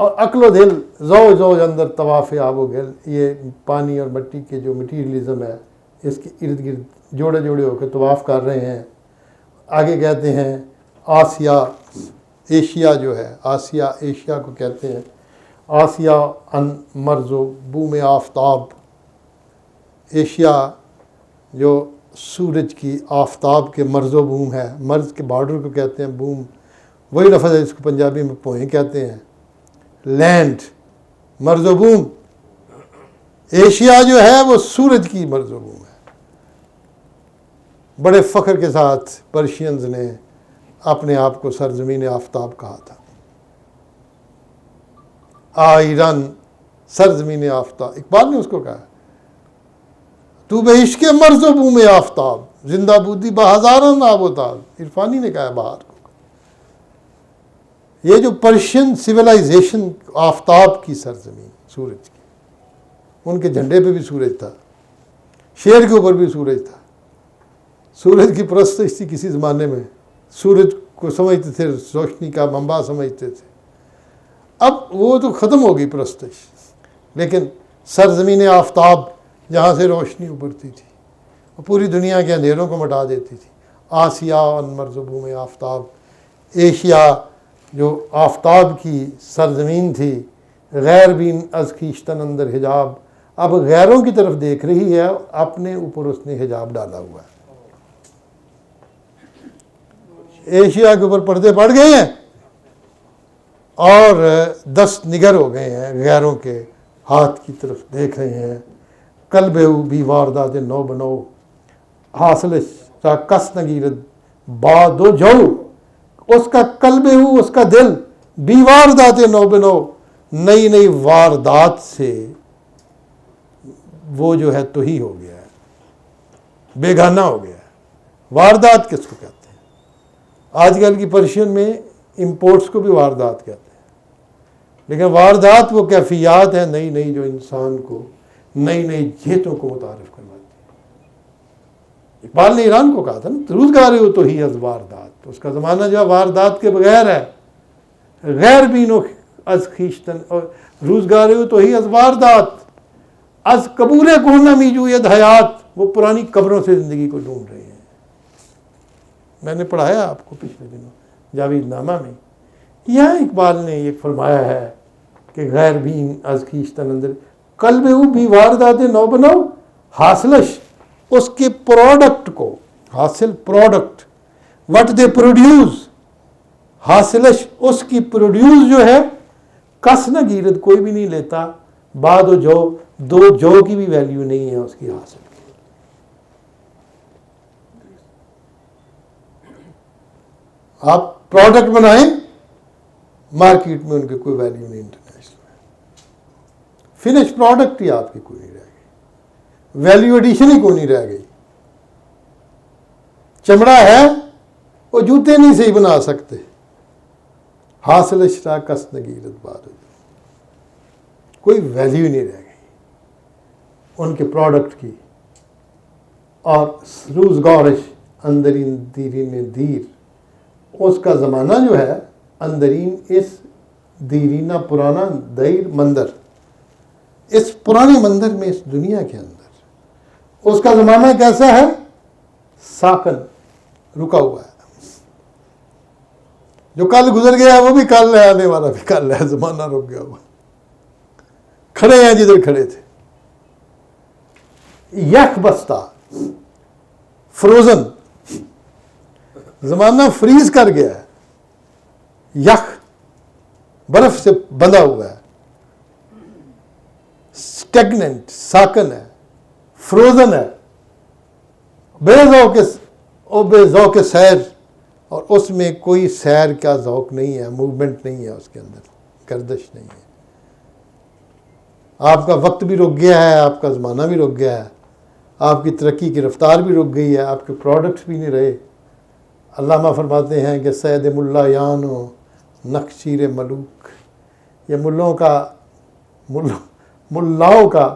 اور عقل و دل زوج اندر طواف آب و گل, یہ پانی اور مٹی کے جو مٹیریلزم ہے اس کے ارد گرد جوڑے جوڑے ہو کے طواف کر رہے ہیں. آگے کہتے ہیں آسیا, ایشیا جو ہے, آسیا ایشیا کو کہتے ہیں, آسیا ان مرز و بوم آفتاب, ایشیا جو سورج کی آفتاب کے مرز و بوم ہے, مرز کے بارڈر کو کہتے ہیں بوم, وہی لفظ ہے جس کو پنجابی میں پوہیں کہتے ہیں. لینڈ مرز و بوم, ایشیا جو ہے وہ سورج کی مرز و بوم ہے. بڑے فخر کے ساتھ پرشینز نے اپنے آپ کو سرزمین آفتاب کہا تھا. ایران سرزمین آفتاب, اقبال نے اس کو کہا تو بے عشق مرز و بوم آفتاب زندہ بودی بہزاران ناب و تاب. عرفانی نے کہا ہے بہار کو. یہ جو پرشین سویلائزیشن آفتاب کی سرزمین سورج کی, ان کے جھنڈے پہ بھی سورج تھا, شیر کے اوپر بھی سورج تھا. سورج کی پرستش تھی کسی زمانے میں, سورج کو سمجھتے تھے روشنی کا منبع سمجھتے تھے. اب وہ تو ختم ہو گئی پرستش, لیکن سرزمین آفتاب جہاں سے روشنی ابھرتی تھی وہ پوری دنیا کے اندھیروں کو مٹا دیتی تھی. آسیا ان مرز و بوم آفتاب, ایشیا جو آفتاب کی سرزمین تھی, غیر بین از خویشتن اندر حجاب, اب غیروں کی طرف دیکھ رہی ہے, اپنے اوپر اس نے حجاب ڈالا ہوا ہے. ایشیا کے اوپر پردے پڑ گئے ہیں اور دست نگر ہو گئے ہیں, غیروں کے ہاتھ کی طرف دیکھ رہے ہیں. قلب او بھی واردات نو بنو حاصل کا کس نگیرد باد و جو, اس کا قلب او, اس کا دل بھی واردات نو بنو, نئی نئی واردات سے وہ جو ہے تو ہی ہو گیا ہے, بیگانہ ہو گیا ہے. واردات کس کو کہتے ہیں؟ آج کل کی پرشین میں امپورٹس کو بھی واردات کہتے ہیں, لیکن واردات وہ کیفیات ہیں نئی نئی جو انسان کو نئی نئی جہتوں کو متعارف کرواتی ہے. اقبال نے ایران کو کہا تھا نا, روزگار ہو تو ہی از واردات. اس کا زمانہ جو ہے واردات کے بغیر ہے, غیر بینو از خیشتن, اور روزگار ہو تو ہی از واردات, از قبور کونا میجوید حیات, وہ پرانی قبروں سے زندگی کو ڈھونڈ رہے ہیں. میں نے پڑھایا آپ کو پچھلے دنوں جاوید نامہ میں, یہاں اقبال نے یہ فرمایا ہے کہ غیر بین از خیشتن اندر قلب او بھی واردات نو بناؤ, حاصلش اس کے پروڈکٹ کو, حاصل پروڈکٹ, وٹ دے پروڈیوس, حاصلش اس کی پروڈیوس جو ہے, کس نہ گیرت کوئی بھی نہیں لیتا, بعد و جو, دو جو کی بھی ویلیو نہیں ہے اس کی حاصل کی. آپ پروڈکٹ بنائیں, مارکیٹ میں ان کی کوئی ویلیو نہیں انٹرنیشنل میں, فنش پروڈکٹ ہی آپ کی کوئی نہیں رہ گئی, ویلیو ایڈیشن ہی کوئی نہیں رہ گئی. چمڑا ہے وہ جوتے نہیں صحیح بنا سکتے, حاصل اشرا کس نگیرت باد, کوئی ویلیو نہیں رہ گئی ان کے پروڈکٹ کی. اور روزگارش اندرین دیرین دیر, اس کا زمانہ جو ہے اندرین اس دیرینہ پرانا دیر مندر, اس پرانے مندر میں, اس دنیا کے اندر اس کا زمانہ کیسا ہے؟ ساکن, رکا ہوا ہے. جو کل گزر گیا ہے وہ بھی کل ہے, آنے والا بھی کل ہے, زمانہ رک گیا ہوا. کھڑے ہیں جدھر کھڑے تھے. یک بستہ, فروزن, زمانہ فریز کر گیا ہے, یک برف سے بندھا ہوا ہے, اسٹیگننٹ ساکن ہے, فروزن ہے, بے ذوق سیر اور اس میں کوئی سیر کا ذوق نہیں ہے، موومنٹ نہیں ہے، اس کے اندر گردش نہیں ہے. آپ کا وقت بھی رک گیا ہے، آپ کا زمانہ بھی رک گیا ہے، آپ کی ترقی کی رفتار بھی رک گئی ہے، آپ کے پروڈکٹس بھی نہیں رہے. علامہ فرماتے ہیں کہ سید ملا یان و نقشیر ملوک، یہ ملاؤں کا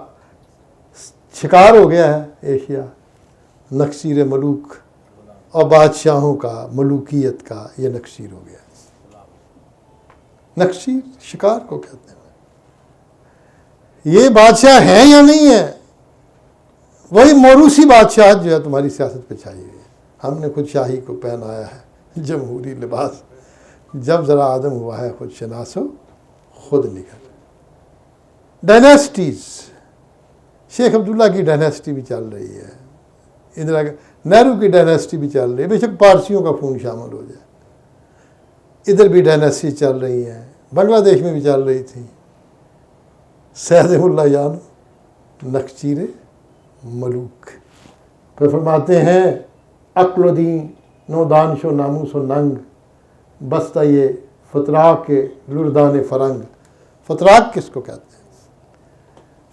شکار ہو گیا ہے ایشیا، نقشیر ملوک، اور بادشاہوں کا، ملوکیت کا یہ نقشیر ہو گیا. نقشیر شکار کو کہتے ہیں. یہ بادشاہ ہیں یا نہیں ہے؟ وہی موروثی بادشاہت جو ہے تمہاری سیاست پہ چھائی ہوئی ہے. ہم نے خود شاہی کو پہنایا ہے جمہوری لباس، جب ذرا آدم ہوا ہے خود شناس و خود نگر. ڈائنیسٹیز، شیخ عبداللہ کی ڈائنیسٹی بھی چل رہی ہے، اندرا نہرو کی ڈائنیسٹی بھی چل رہی ہے، بے شک پارسیوں کا خون شامل ہو جائے. ادھر بھی ڈائنیسٹی چل رہی ہیں، بنگلہ دیش میں بھی چل رہی تھی. سید ملا یان نقشیر ملوک. پھر فرماتے ہیں عقل و دین و دانش و ناموس و ننگ بستہ یہ فتراک کے لردان فرنگ. فتراک کس کو کہتے ہیں؟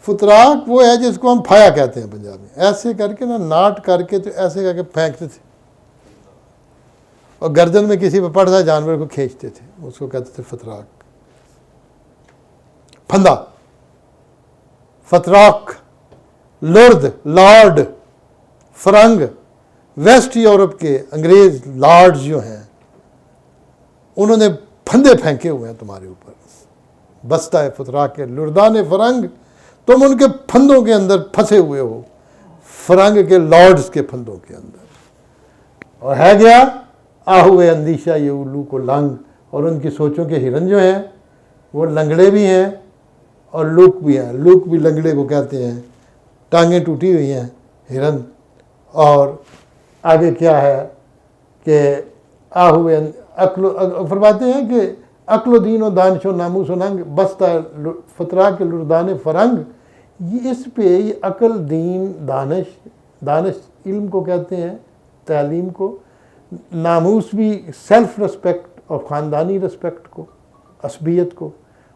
فتراک وہ ہے جس کو ہم پھایا کہتے ہیں پنجابی میں. ایسے کر کے نا ناٹ کر کے تو ایسے کر کے پھینکتے تھے، اور گردن میں کسی پہ پڑتا جانور کو کھینچتے تھے، اس کو کہتے تھے فتراک. پھندا، فتراک، لرد، لارڈ، فرنگ. ویسٹ یورپ کے انگریز لارڈز جو ہیں انہوں نے پھندے پھینکے ہوئے ہیں تمہارے اوپر. بستہ ہے فتراک کے لردان فرنگ، تم ان کے پھندوں کے اندر پھنسے ہوئے ہو، فرنگ کے لارڈز کے پھندوں کے اندر. اور ہے گیا آہوے اندیشہ یہ الو کو لنگ. اور ان کی سوچوں کے ہرن جو ہیں وہ لنگڑے بھی ہیں اور لوک بھی ہیں. لوک بھی لنگڑے کو کہتے ہیں، ٹانگیں ٹوٹی ہوئی ہیں ہرن. اور آگے کیا ہے کہ آہوے فرماتے ہیں کہ عقل و دین و دانش و ناموس و ننگ بستہ فترا کے لردان فرنگ. یہ اس پہ یہ عقل، دین، دانش علم کو کہتے ہیں، تعلیم کو، ناموس بھی سیلف رسپیکٹ اور خاندانی رسپیکٹ کو، عصبیت کو،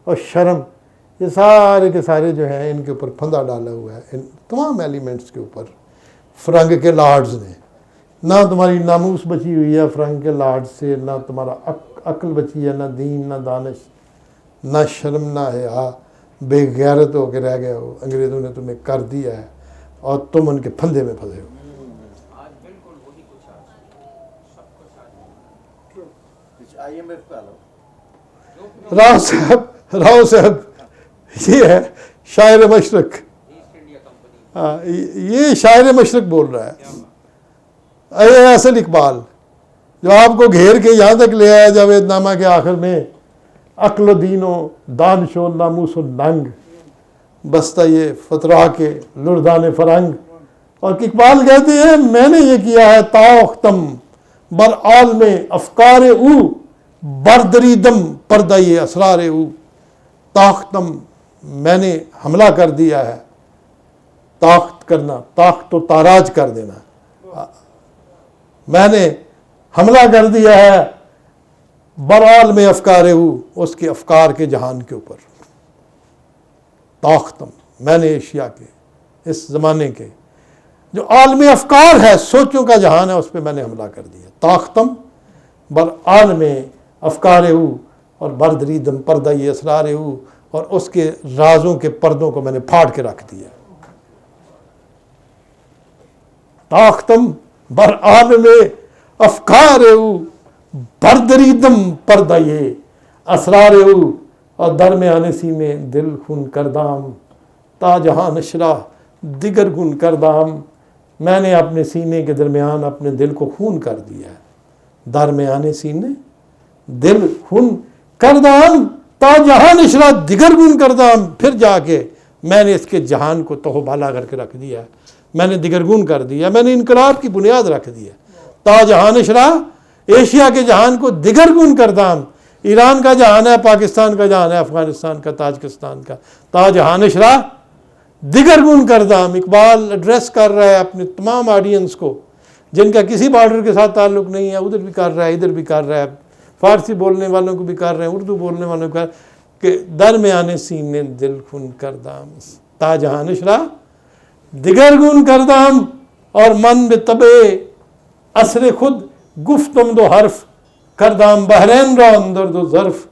اور شرم، یہ سارے کے سارے جو ہیں ان کے اوپر پھندا ڈالا ہوا ہے. ان تمام ایلیمنٹس کے اوپر فرنگ کے لارڈز نے. نہ تمہاری ناموس بچی ہوئی ہے فرنگ کے لارڈ سے، نہ تمہارا عقل بچی ہے، نہ دین، نہ دانش، نہ شرم، نہ حیا. بے غیرت ہو کے رہ گئے ہو، انگریزوں نے تمہیں کر دیا ہے اور تم ان کے پھندے میں پھنسے ہو. راؤ صاحب یہ ہے شاعر مشرق. ہاں، یہ شاعر مشرق بول رہا ہے. اے اصل اقبال جو آپ کو گھیر کے یہاں تک لے آیا جاوید نامہ کے آخر میں، عقل و دین و دانش و ناموس و ننگ بستہ یہ فترا کے لردان فرنگ. اور اقبال کہتے ہیں میں نے یہ کیا ہے تاختم بر عالم افکار او بردریدم پردہ یہ اسرار او. تاختم، میں نے حملہ کر دیا ہے. طاقت کرنا، طاقت و تاراج کر دینا. میں نے حملہ کر دیا ہے برعال میں افکار او، اس کے افکار کے جہان کے اوپر. طاقتم، میں نے ایشیا کے، اس زمانے کے جو عالم افکار ہے، سوچوں کا جہان ہے، اس پہ میں نے حملہ کر دیا. طاقتم برعال میں افکار او اور بردریدم پردہ یہ اسرار او، اور اس کے رازوں کے پردوں کو میں نے پھاڑ کے رکھ دیا. طاقتم بر عالم افکار او بردریدم پردہ یہ اسرار او، اور درمیان سینے دل خون کردام تا جہاں نشرہ دیگر گن کردام. میں نے اپنے سینے کے درمیان اپنے دل کو خون کر دیا ہے. درمیان سینے دل خون کردام تا جہاں نشرہ دیگر گن کردام. پھر جا کے میں نے اس کے جہان کو توہ بالا کر کے رکھ دیا ہے، میں نے دیگرگون کر دیا، میں نے انقلاب کی بنیاد رکھ دی ہے. تا جہاں نشرہ، ایشیا کے جہان کو دیگرگون کردام. ایران کا جہان ہے، پاکستان کا جہان ہے، افغانستان کا، تاجکستان کا. تا جہاں نشرہ دیگرگون کردام. اقبال ایڈریس کر رہا ہے اپنے تمام آڈینس کو جن کا کسی بارڈر کے ساتھ تعلق نہیں ہے، ادھر بھی کر رہا ہے ادھر بھی کر رہا ہے، فارسی بولنے والوں کو بھی کر رہے ہیں، اردو بولنے والوں کو کہ درمیان سینے دل خون کردام تا جہاں نشرا دیگر گون کردام، اور من بے طبع اثر خود گفتم دو حرف کردام بحرین را اندر دو ظرف،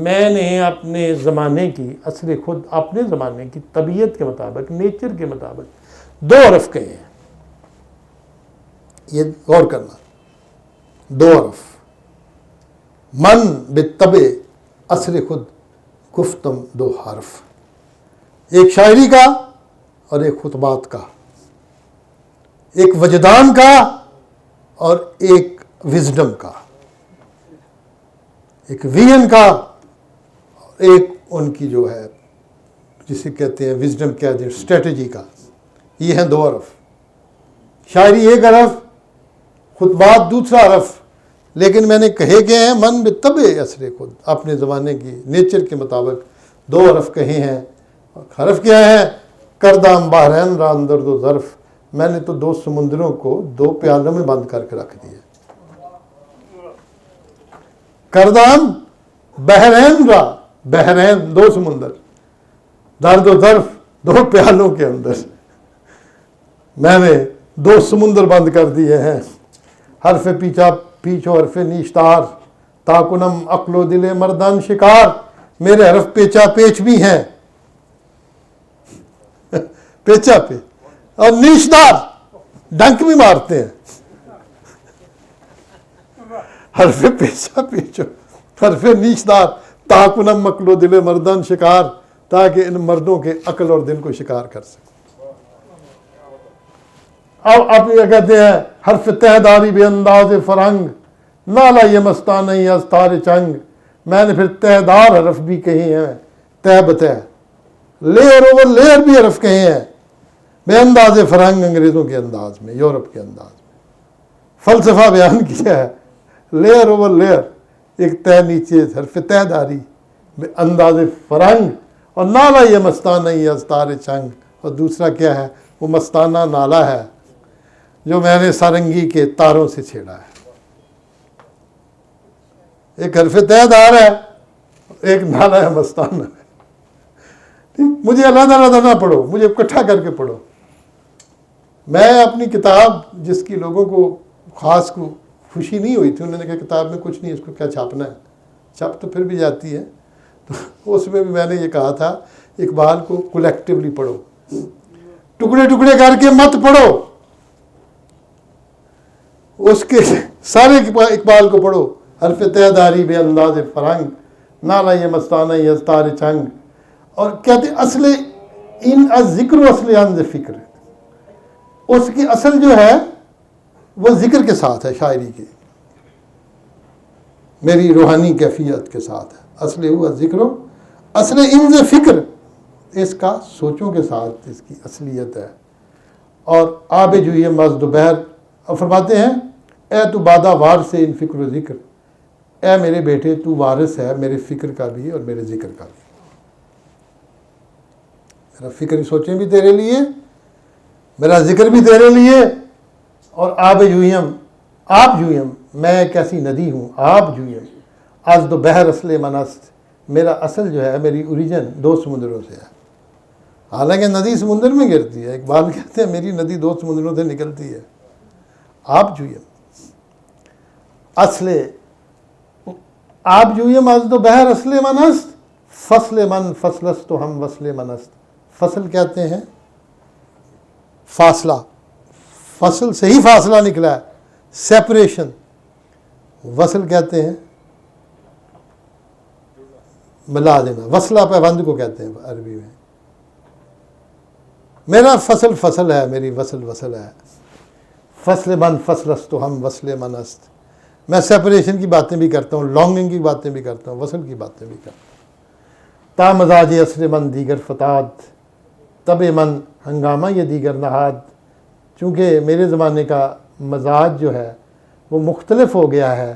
میں نے اپنے زمانے کی اثر خود، اپنے زمانے کی طبیعت کے مطابق، نیچر کے مطابق 2 حرف کہے ہیں. یہ غور کرنا، 2 حرف، من بالطبع اثر خود گفتم 2 حرف، ایک شاعری کا اور ایک خطبات کا، ایک وجدان کا اور ایک وزڈم کا، ایک ویژن کا اور ایک ان کی جو ہے جسے کہتے ہیں وزڈم کہہ دیں اسٹریٹجی کا. یہ ہیں 2 حرف، شاعری 1 حرف، خطبات دوسرا حرف، لیکن میں نے کہے گئے ہیں من بالطبع اثر خود، اپنے زمانے کی نیچر کے مطابق 2 حرف کہے ہیں. حرف کیا ہے؟ کردام بحرین را اندر دو ظرف، میں نے تو 2 سمندروں کو 2 پیالوں میں بند کر کے رکھ دیا. کردام بحرین را، بحرین 2 سمندر، درد و ظرف 2 پیالوں کے اندر میں نے 2 سمندر بند کر دیے ہیں. حرف پیچھو حرف نیشتار تاکنم عقل و دل مردان شکار، میرے حرف پیچا پیچ بھی ہیں پیچا پہ، اور نیشدار ڈنک بھی مارتے ہیں. حرف پیچا پیچو حرف نیشدار تاکنم عقل و دل مردان شکار، تاکہ ان مردوں کے عقل اور دل کو شکار کر سکے. اب آپ یہ کہتے ہیں حرف تہداری بے انداز فرنگ، نالا یہ مستانہ از تار چنگ، میں نے پھر تہدار حرف بھی کہے ہیں، تہ بتہ، لیئر اوور لیئر بھی حرف کہے ہیں، بے انداز فرنگ انگریزوں کے انداز میں، یورپ کے انداز میں فلسفہ بیان کیا ہے. لیئر اوور لیئر، ایک تہ نیچے حرف تہداری بے انداز فرنگ، اور نالا یہ مستانہ از تار چنگ، اور دوسرا کیا ہے؟ وہ مستانہ نالا ہے جو میں نے سارنگی کے تاروں سے چھیڑا ہے. ایک حرف تہ دار ہے، ایک نالا ہے مستانہ ہے. مجھے علیحدہ علیحدہ نہ پڑھو، مجھے اکٹھا کر کے پڑھو. میں اپنی کتاب جس کی لوگوں کو خاص کو خوشی نہیں ہوئی تھی، انہوں نے کہا کتاب میں کچھ نہیں، اس کو کیا چھاپنا ہے، چھپ تو پھر بھی جاتی ہے، تو اس میں بھی میں نے یہ کہا تھا اقبال کو کولیکٹیولی پڑھو، ٹکڑے ٹکڑے کر کے مت پڑھو، اس کے سارے اقبال کو پڑھو. حرف تہداری بے انداز فرنگ، نالا یہ مستانہ از تار چنگ، اور کہتے اصل ان ذکر و اصل ان فکر، اس کی اصل جو ہے وہ ذکر کے ساتھ ہے، شاعری کی میری روحانی کیفیت کے ساتھ ہے. اصل ہوا ذکر و اصل ان فکر، اس کا سوچوں کے ساتھ اس کی اصلیت ہے. اور آب جو یہ مزد و بہر، اور فرماتے ہیں اے تو بادہ وار سے ان فکر و ذکر، اے میرے بیٹے تو وارث ہے میرے فکر کا بھی اور میرے ذکر کا بھی. میرا فکر سوچیں بھی تیرے لیے، میرا ذکر بھی تیرے لیے. اور آب جویم، آپ جویم، میں ایک ایسی ندی ہوں، آپ جویم از دو بحر اصل منست، میرا اصل جو ہے، میری اوریجن 2 سمندروں سے ہے. حالانکہ ندی سمندر میں گرتی ہے، اقبال کہتے ہیں میری ندی 2 سمندروں سے نکلتی ہے. آپ جویم اصل، آپ جویم از دو بحر اصل منست، فصل من فصلست تو ہم وصل منست. فصل کہتے ہیں فاصلہ، فصل سے ہی فاصلہ نکلا ہے، سیپریشن. وصل کہتے ہیں ملا دینا، وصلہ پیوند کو کہتے ہیں عربی میں. میرا فصل فصل ہے، میری وصل وصل ہے. فصل من فصلست تو ہم وصل منست. میں سیپریشن کی باتیں بھی کرتا ہوں، لانگنگ کی باتیں بھی کرتا ہوں، وصل کی باتیں بھی کرتا ہوں. تا مزاج اصل من دیگر فتاد، تب من ہنگامہ یہ دیگر نہاد. چونکہ میرے زمانے کا مزاج جو ہے وہ مختلف ہو گیا ہے،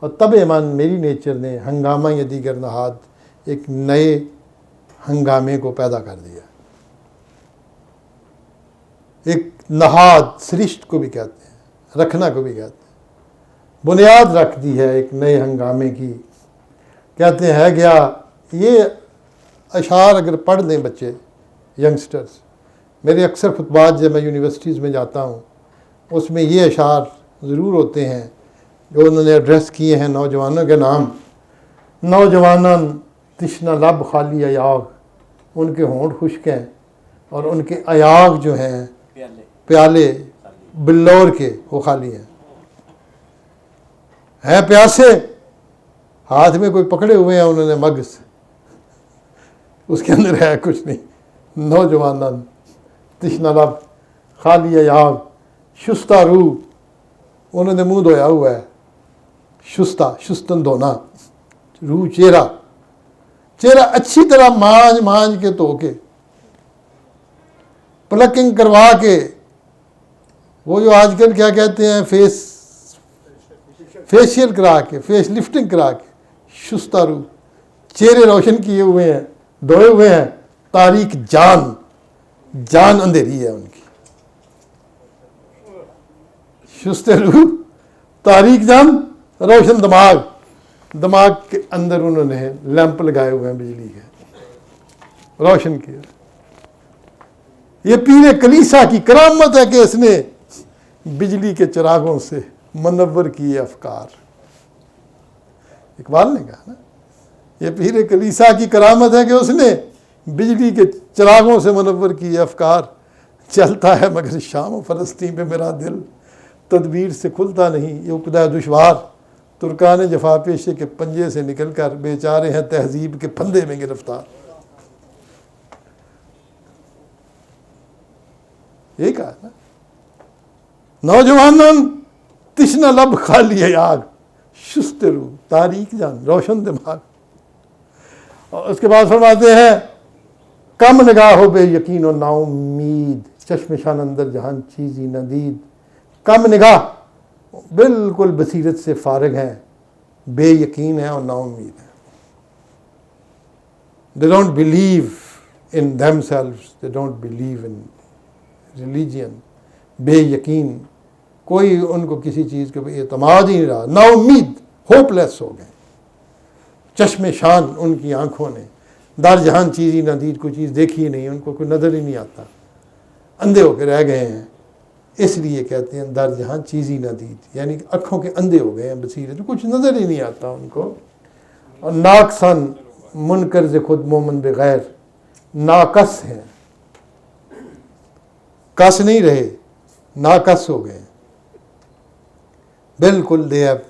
اور تب من میری نیچر نے ہنگامہ یہ دیگر نہاد، ایک نئے ہنگامے کو پیدا کر دیا. ایک نہاد، سرشت کو بھی کہتے ہیں، رکھنا کو بھی کہتے ہیں. بنیاد رکھ دی ہے ایک نئے ہنگامے کی. کہتے ہیں گیا یہ اشعار اگر پڑھ لیں بچے ینگسٹرز، میرے اکثر خطبات جب میں یونیورسٹیز میں جاتا ہوں اس میں یہ اشعار ضرور ہوتے ہیں جو انہوں نے ایڈریس کیے ہیں نوجوانوں کے نام. نوجوانان تشنہ لب خالی ایاغ، ان کے ہونٹ خشک ہیں اور ان کے ایاغ جو ہیں پیالے بلور کے وہ خالی ہیں پیاسے، ہاتھ میں کوئی پکڑے ہوئے ہیں انہوں نے مگس، اس کے اندر ہے کچھ نہیں. نوجوانان تشنہ لب خالی ایاغ شستہ روح، انہوں نے منہ دھویا ہوا ہے. شستن دھونا، روح چہرہ اچھی طرح مانج کے دھو کے پلکنگ کروا کے، وہ جو آج کل کیا کہتے ہیں فیشیل کرا کے، فیس لفٹنگ کرا کے، شستہ روح، چہرے روشن کیے ہوئے ہیں، دھوئے ہوئے ہیں. تاریک جان اندھیری ہے ان کی. شست روح، تاریک جان، روشن دماغ کے اندر انہوں نے لیمپ لگائے ہوئے ہیں بجلی کے، روشن کیے. یہ پیر کلیسا کی کرامت ہے کہ اس نے بجلی کے چراغوں سے منور کیے افکار. اقبال نے کہا نا، یہ پیر کلیسا کی کرامت ہے کہ اس نے بجلی کے چراغوں سے منور کیے افکار. چلتا ہے مگر شام و فلسطین پہ میرا دل، تدبیر سے کھلتا نہیں یہ عقدہ دشوار. ترکان جفا پیشے کے پنجے سے نکل کر بیچارے ہیں تہذیب کے پھندے میں گرفتار. یہ کہا نا، نوجوانان تشنہ لب خالی ایاغ شست روح تاریک جان روشن دماغ. اور اس کے بعد فرماتے ہیں کم نگاہ ہو بے یقین و نا امید، چشم شان اندر جہان چیزی ندید. کم نگاہ، بالکل بصیرت سے فارغ ہیں، بے یقین ہیں اور نا امید ہیں. They don't believe in themselves, they don't believe in religion. بے یقین، کوئی ان کو کسی چیز کے اعتماد ہی نہیں رہا، نا امید، ہوپ لیس ہو گئے. چشم شان ان کی آنکھوں نے در جہان چیزی ندید، کوئی چیز دیکھی ہی نہیں، ان کو کوئی نظر ہی نہیں آتا، اندھے ہو کے رہ گئے ہیں. اس لیے کہتے ہیں در جہاں چیزی ندید، یعنی آنکھوں کے اندھے ہو گئے ہیں، بصیرت کچھ نظر ہی نہیں آتا ان کو. اور ناقصاً منکر ز خود مومن بغیر، ناقص ہیں، کس نہیں رہے، ناقص ہو گئے بالکل. they have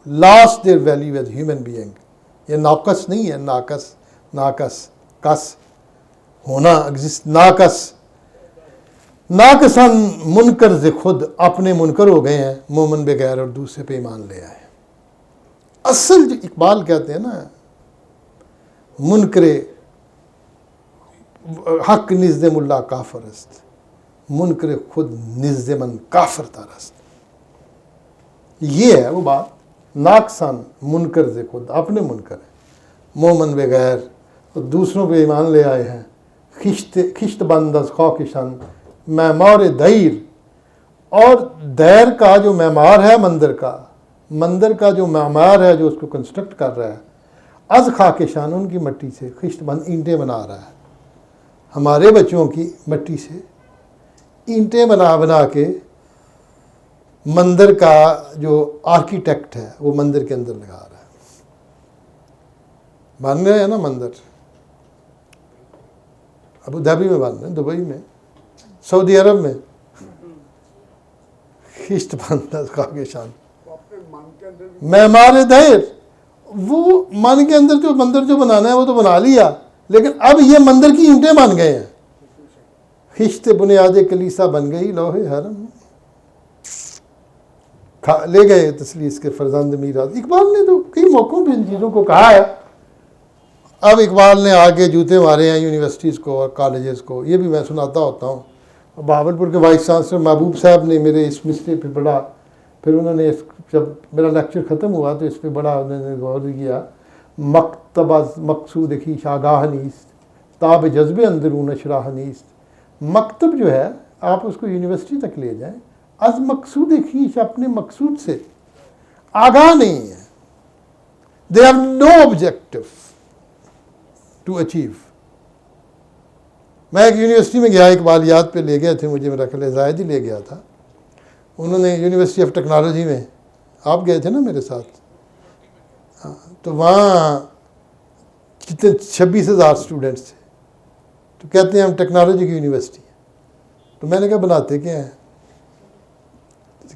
lost their value as human being. یہ ناقص نہیں ہے، ناقص کس ہونا، ایگزسٹ. ناقصاً منکر ز خود، اپنے منکر ہو گئے ہیں، مومن بغیر، اور دوسرے پہ ایمان لے آئے. اصل جو اقبال کہتے ہیں نا، منکر حق نزد ملا کافر است، منکر خود نزد من کافر ترست. یہ ہے وہ بات. ناقصاً منکر ز خود، اپنے منکر ہیں، مومن بغیر، اور دوسروں پہ ایمان لے آئے ہیں. خشت بند از خاکشان معمار دیر، اور دیر کا جو معمار ہے، مندر کا جو معمار ہے جو اس کو کنسٹرکٹ کر رہا ہے، از خاکشان، ان کی مٹی سے، خشت بند اینٹیں بنا رہا ہے. ہمارے بچوں کی مٹی سے اینٹیں بنا کے مندر کا جو آرکیٹیکٹ ہے وہ مندر کے اندر لگا رہا ہے. بن رہے ہیں نا مندر، ابو دھابی میں بن رہے ہیں، دبئی میں، سعودی عرب میں. خشت بند خاکشان معمار دیر، وہ من کے اندر جو مندر جو بنانا ہے وہ تو بنا لیا، لیکن اب یہ مندر کی اینٹیں بن گئے ہیں. خشت بنیاد کلیسا بن گئی لوہے حرم، لے گئے تسلیس کے فرزند میراث. اقبال نے تو کئی موقعوں پہ ان چیزوں کو کہا ہے. اب اقبال نے آگے جوتے مارے ہیں یونیورسٹیز کو اور کالجز کو. یہ بھی میں سناتا ہوتا ہوں. بہاولپور کے وائس چانسلر محبوب صاحب نے میرے اس مسئلے پہ بڑا، پھر انہوں نے جب میرا لیکچر ختم ہوا تو اس پہ بڑا انہوں نے غور کیا. مکتب از مقصود خویش آگاہ نیست، تاب جذب اندرون شراح نیست. مکتب جو ہے آپ اس کو یونیورسٹی تک لے جائیں، از مقصود خیش، اپنے مقصود سے آگاہ نہیں ہے. They have no objective to achieve. میں ایک یونیورسٹی میں گیا، اقبالیات پہ لے گئے تھے مجھے، میرا خیال زاہد ہی لے گیا تھا. انہوں نے یونیورسٹی آف ٹیکنالوجی میں، آپ گئے تھے نا میرے ساتھ، تو وہاں کتنے 26,000 اسٹوڈنٹس تھے. تو کہتے ہیں ہم ٹیکنالوجی کی یونیورسٹی ہیں. تو میں نے کہا بناتے کیا ہیں؟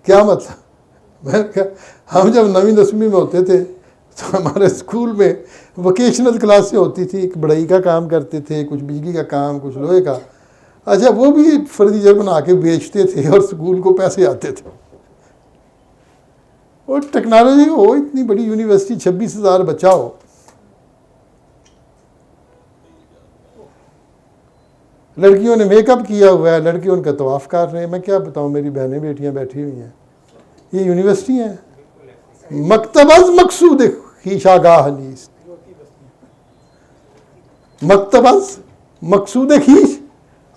کیا مطلب؟ میں نے کہا ہم جب 9ویں 10ویں میں ہوتے تھے تو ہمارے اسکول میں ووکیشنل کلاسیں ہوتی تھی، ایک بڑھئی کا کام کرتے تھے، کچھ بجلی کا کام، کچھ لوہے کا. اچھا وہ بھی فرنیچر بنا کے بیچتے تھے اور اسکول کو پیسے آتے تھے. اور ٹیکنالوجی ہو اتنی بڑی یونیورسٹی، 26,000 بچہ ہو. لڑکیوں نے میک اپ کیا ہوا ہے، لڑکے ان کا طواف کر رہے ہیں. میں کیا بتاؤں، میری بہنیں بیٹیاں بیٹھی ہوئی ہیں. یہ یونیورسٹی ہیں. مکتب از مقصود خیش آگاہ نیست، مکتب از مقصود خیش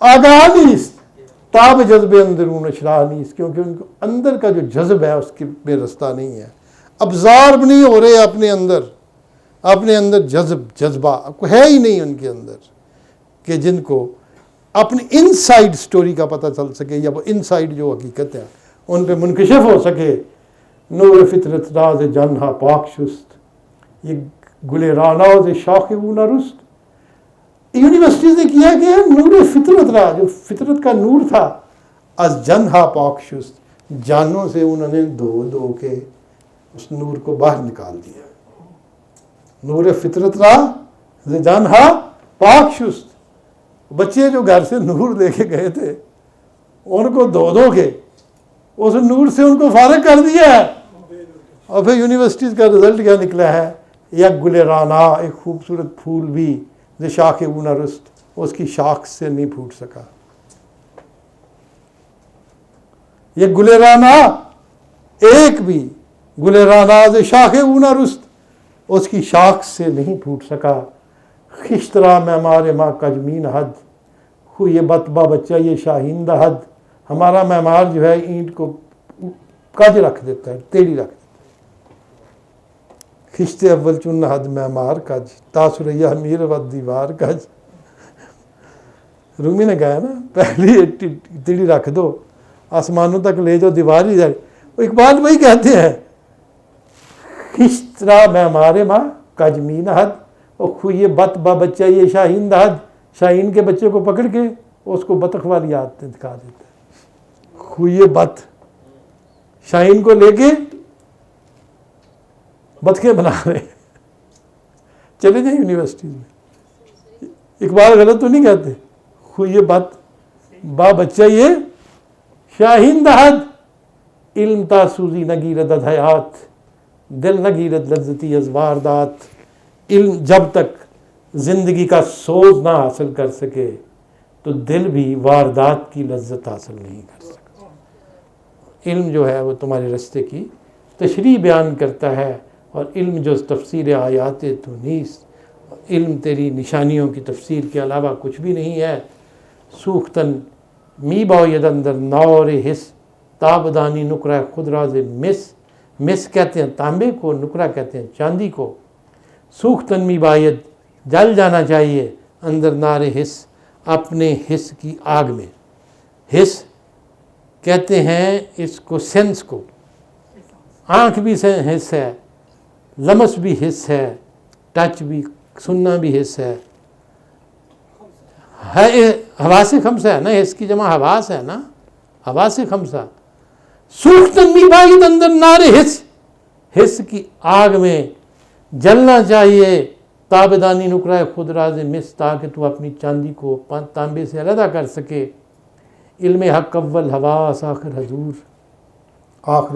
آگاہ نیست، تاب جذب اندرون اشراح نیست. کیونکہ ان کو اندر کا جو جذب ہے اس کی بے رستہ نہیں ہے. ابزارب نہیں ہو رہے اپنے اندر جذبہ ہے ہی نہیں ان کے اندر کہ جن کو اپنی ان سائڈ سٹوری کا پتہ چل سکے، یا وہ ان سائڈ جو حقیقت ہے ان پہ منکشف ہو سکے. نور فطرت راز جانہا پاک شست، یہ گل راناز شاخ او نرست. یونیورسٹیز نے کیا کہ نور فطرت را، جو فطرت کا نور تھا، از جانہا پاک شست، جانوں سے انہوں نے دھو کے اس نور کو باہر نکال دیا. نور فطرت را جانہا پاک شست. بچے جو گھر سے نور لے کے گئے تھے ان کو دھو کے اس نور سے ان کو فارغ کر دیا ہے. اور پھر یونیورسٹیز کا رزلٹ کیا نکلا ہے؟ یک گل رانا، ایک خوبصورت پھول بھی ز شاخ او نرست، اس کی شاخ سے نہیں پھوٹ سکا. یہ گل رانا، ایک بھی گل رانا ز شاخ او نرست، اس کی شاخ سے نہیں پھوٹ سکا. خشترا معمار ماں کجمین حد، ہو یہ بتبا بچہ یہ شاہین دا حد. ہمارا معمار جو ہے اینٹ کو کج رکھ دیتا ہے، ٹیڑھی رکھ دیتا ہے. خشت اول چن حد معمار کج، تاثریہ میر و دیوار کج. رومی نے کہا نا پہلی ٹیڑھی رکھ دو، آسمانوں تک لے جاؤ، دیوار ہی جائے. اقبال وہی کہتے ہیں، خشترا معمار ماں کجمین حد، اور خوئے بت با بچہ یہ شاہین دا حد. شاہین کے بچے کو پکڑ کے اس کو بطخ والی عادتیں دکھا دیتا ہے. خوئے بت، شاہین کو لے کے بطخیں بنا رہے. چلے جائیں یونیورسٹیز میں. اقبال غلط تو نہیں کہتے؟ خوئے بت با بچہ یہ شاہین دا حد. علم تا سوزی نگیرد از حیات، دل نگیرد لذتی از واردات. علم جب تک زندگی کا سوز نہ حاصل کر سکے تو دل بھی واردات کی لذت حاصل نہیں کر سکتا. علم جو ہے وہ تمہارے رستے کی تشریح بیان کرتا ہے، اور علم جو تفسیر آیات تو نیست، علم تیری نشانیوں کی تفسیر کے علاوہ کچھ بھی نہیں ہے. سوختن می باید اندر نور حس، تابدانی نقرہ خود راز مس کہتے ہیں تانبے کو، نقرہ کہتے ہیں چاندی کو. سوختن می باید، جل جانا چاہیے، اندر نار حس، اپنے حس کی آگ میں. حس کہتے ہیں اس کو سینس کو. آنکھ بھی حس ہے، لمس بھی حس ہے، ٹچ بھی، سننا بھی حس ہے. حواس خمسہ ہے نا، حس کی جمع حواس ہے نا، حواس خمسہ. سوختن می باید اندر نار حس، حس کی آگ میں جلنا چاہیے. تابدانی نقرہ خود راز مس، تاکہ تو اپنی چاندی کو تانبے سے علیحدہ کر سکے. علم حق اول حواس آخر حضور، آخر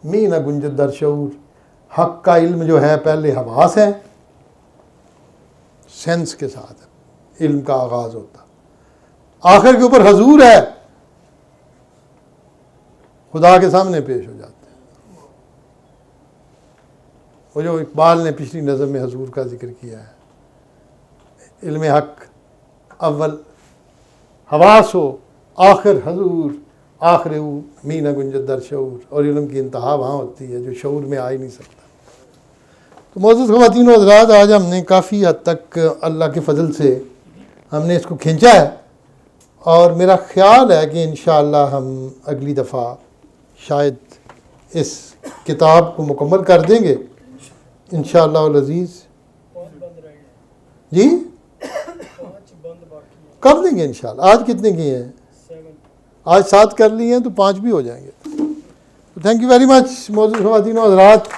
می نہ گنجد در شعور. حق کا علم جو ہے پہلے حواس ہے، سینس کے ساتھ علم کا آغاز ہوتا، آخر کے اوپر حضور ہے، خدا کے سامنے پیش ہو جاتے ہیں. وہ جو اقبال نے پچھلی نظم میں حضور کا ذکر کیا ہے، علم حق اول حواس ہو، آخر حضور، آخر می نہ گنجد در شعور، اور علم کی انتہا وہاں ہوتی ہے جو شعور میں آ ہی نہیں سکتا۔ تو معزز خواتین و حضرات، آج ہم نے کافی حد تک اللہ کے فضل سے ہم نے اس کو کھینچا ہے، اور میرا خیال ہے کہ انشاءاللہ ہم اگلی دفعہ شاید اس کتاب کو مکمل کر دیں گے انشاءاللہ العزیز۔ جی کر دیں گے انشاءاللہ۔ آج کتنے کیے ہیں؟ آج 7 کر لی ہیں تو 5 بھی ہو جائیں گے۔ تھینک یو ویری مچ معزز خواتین و حضرات۔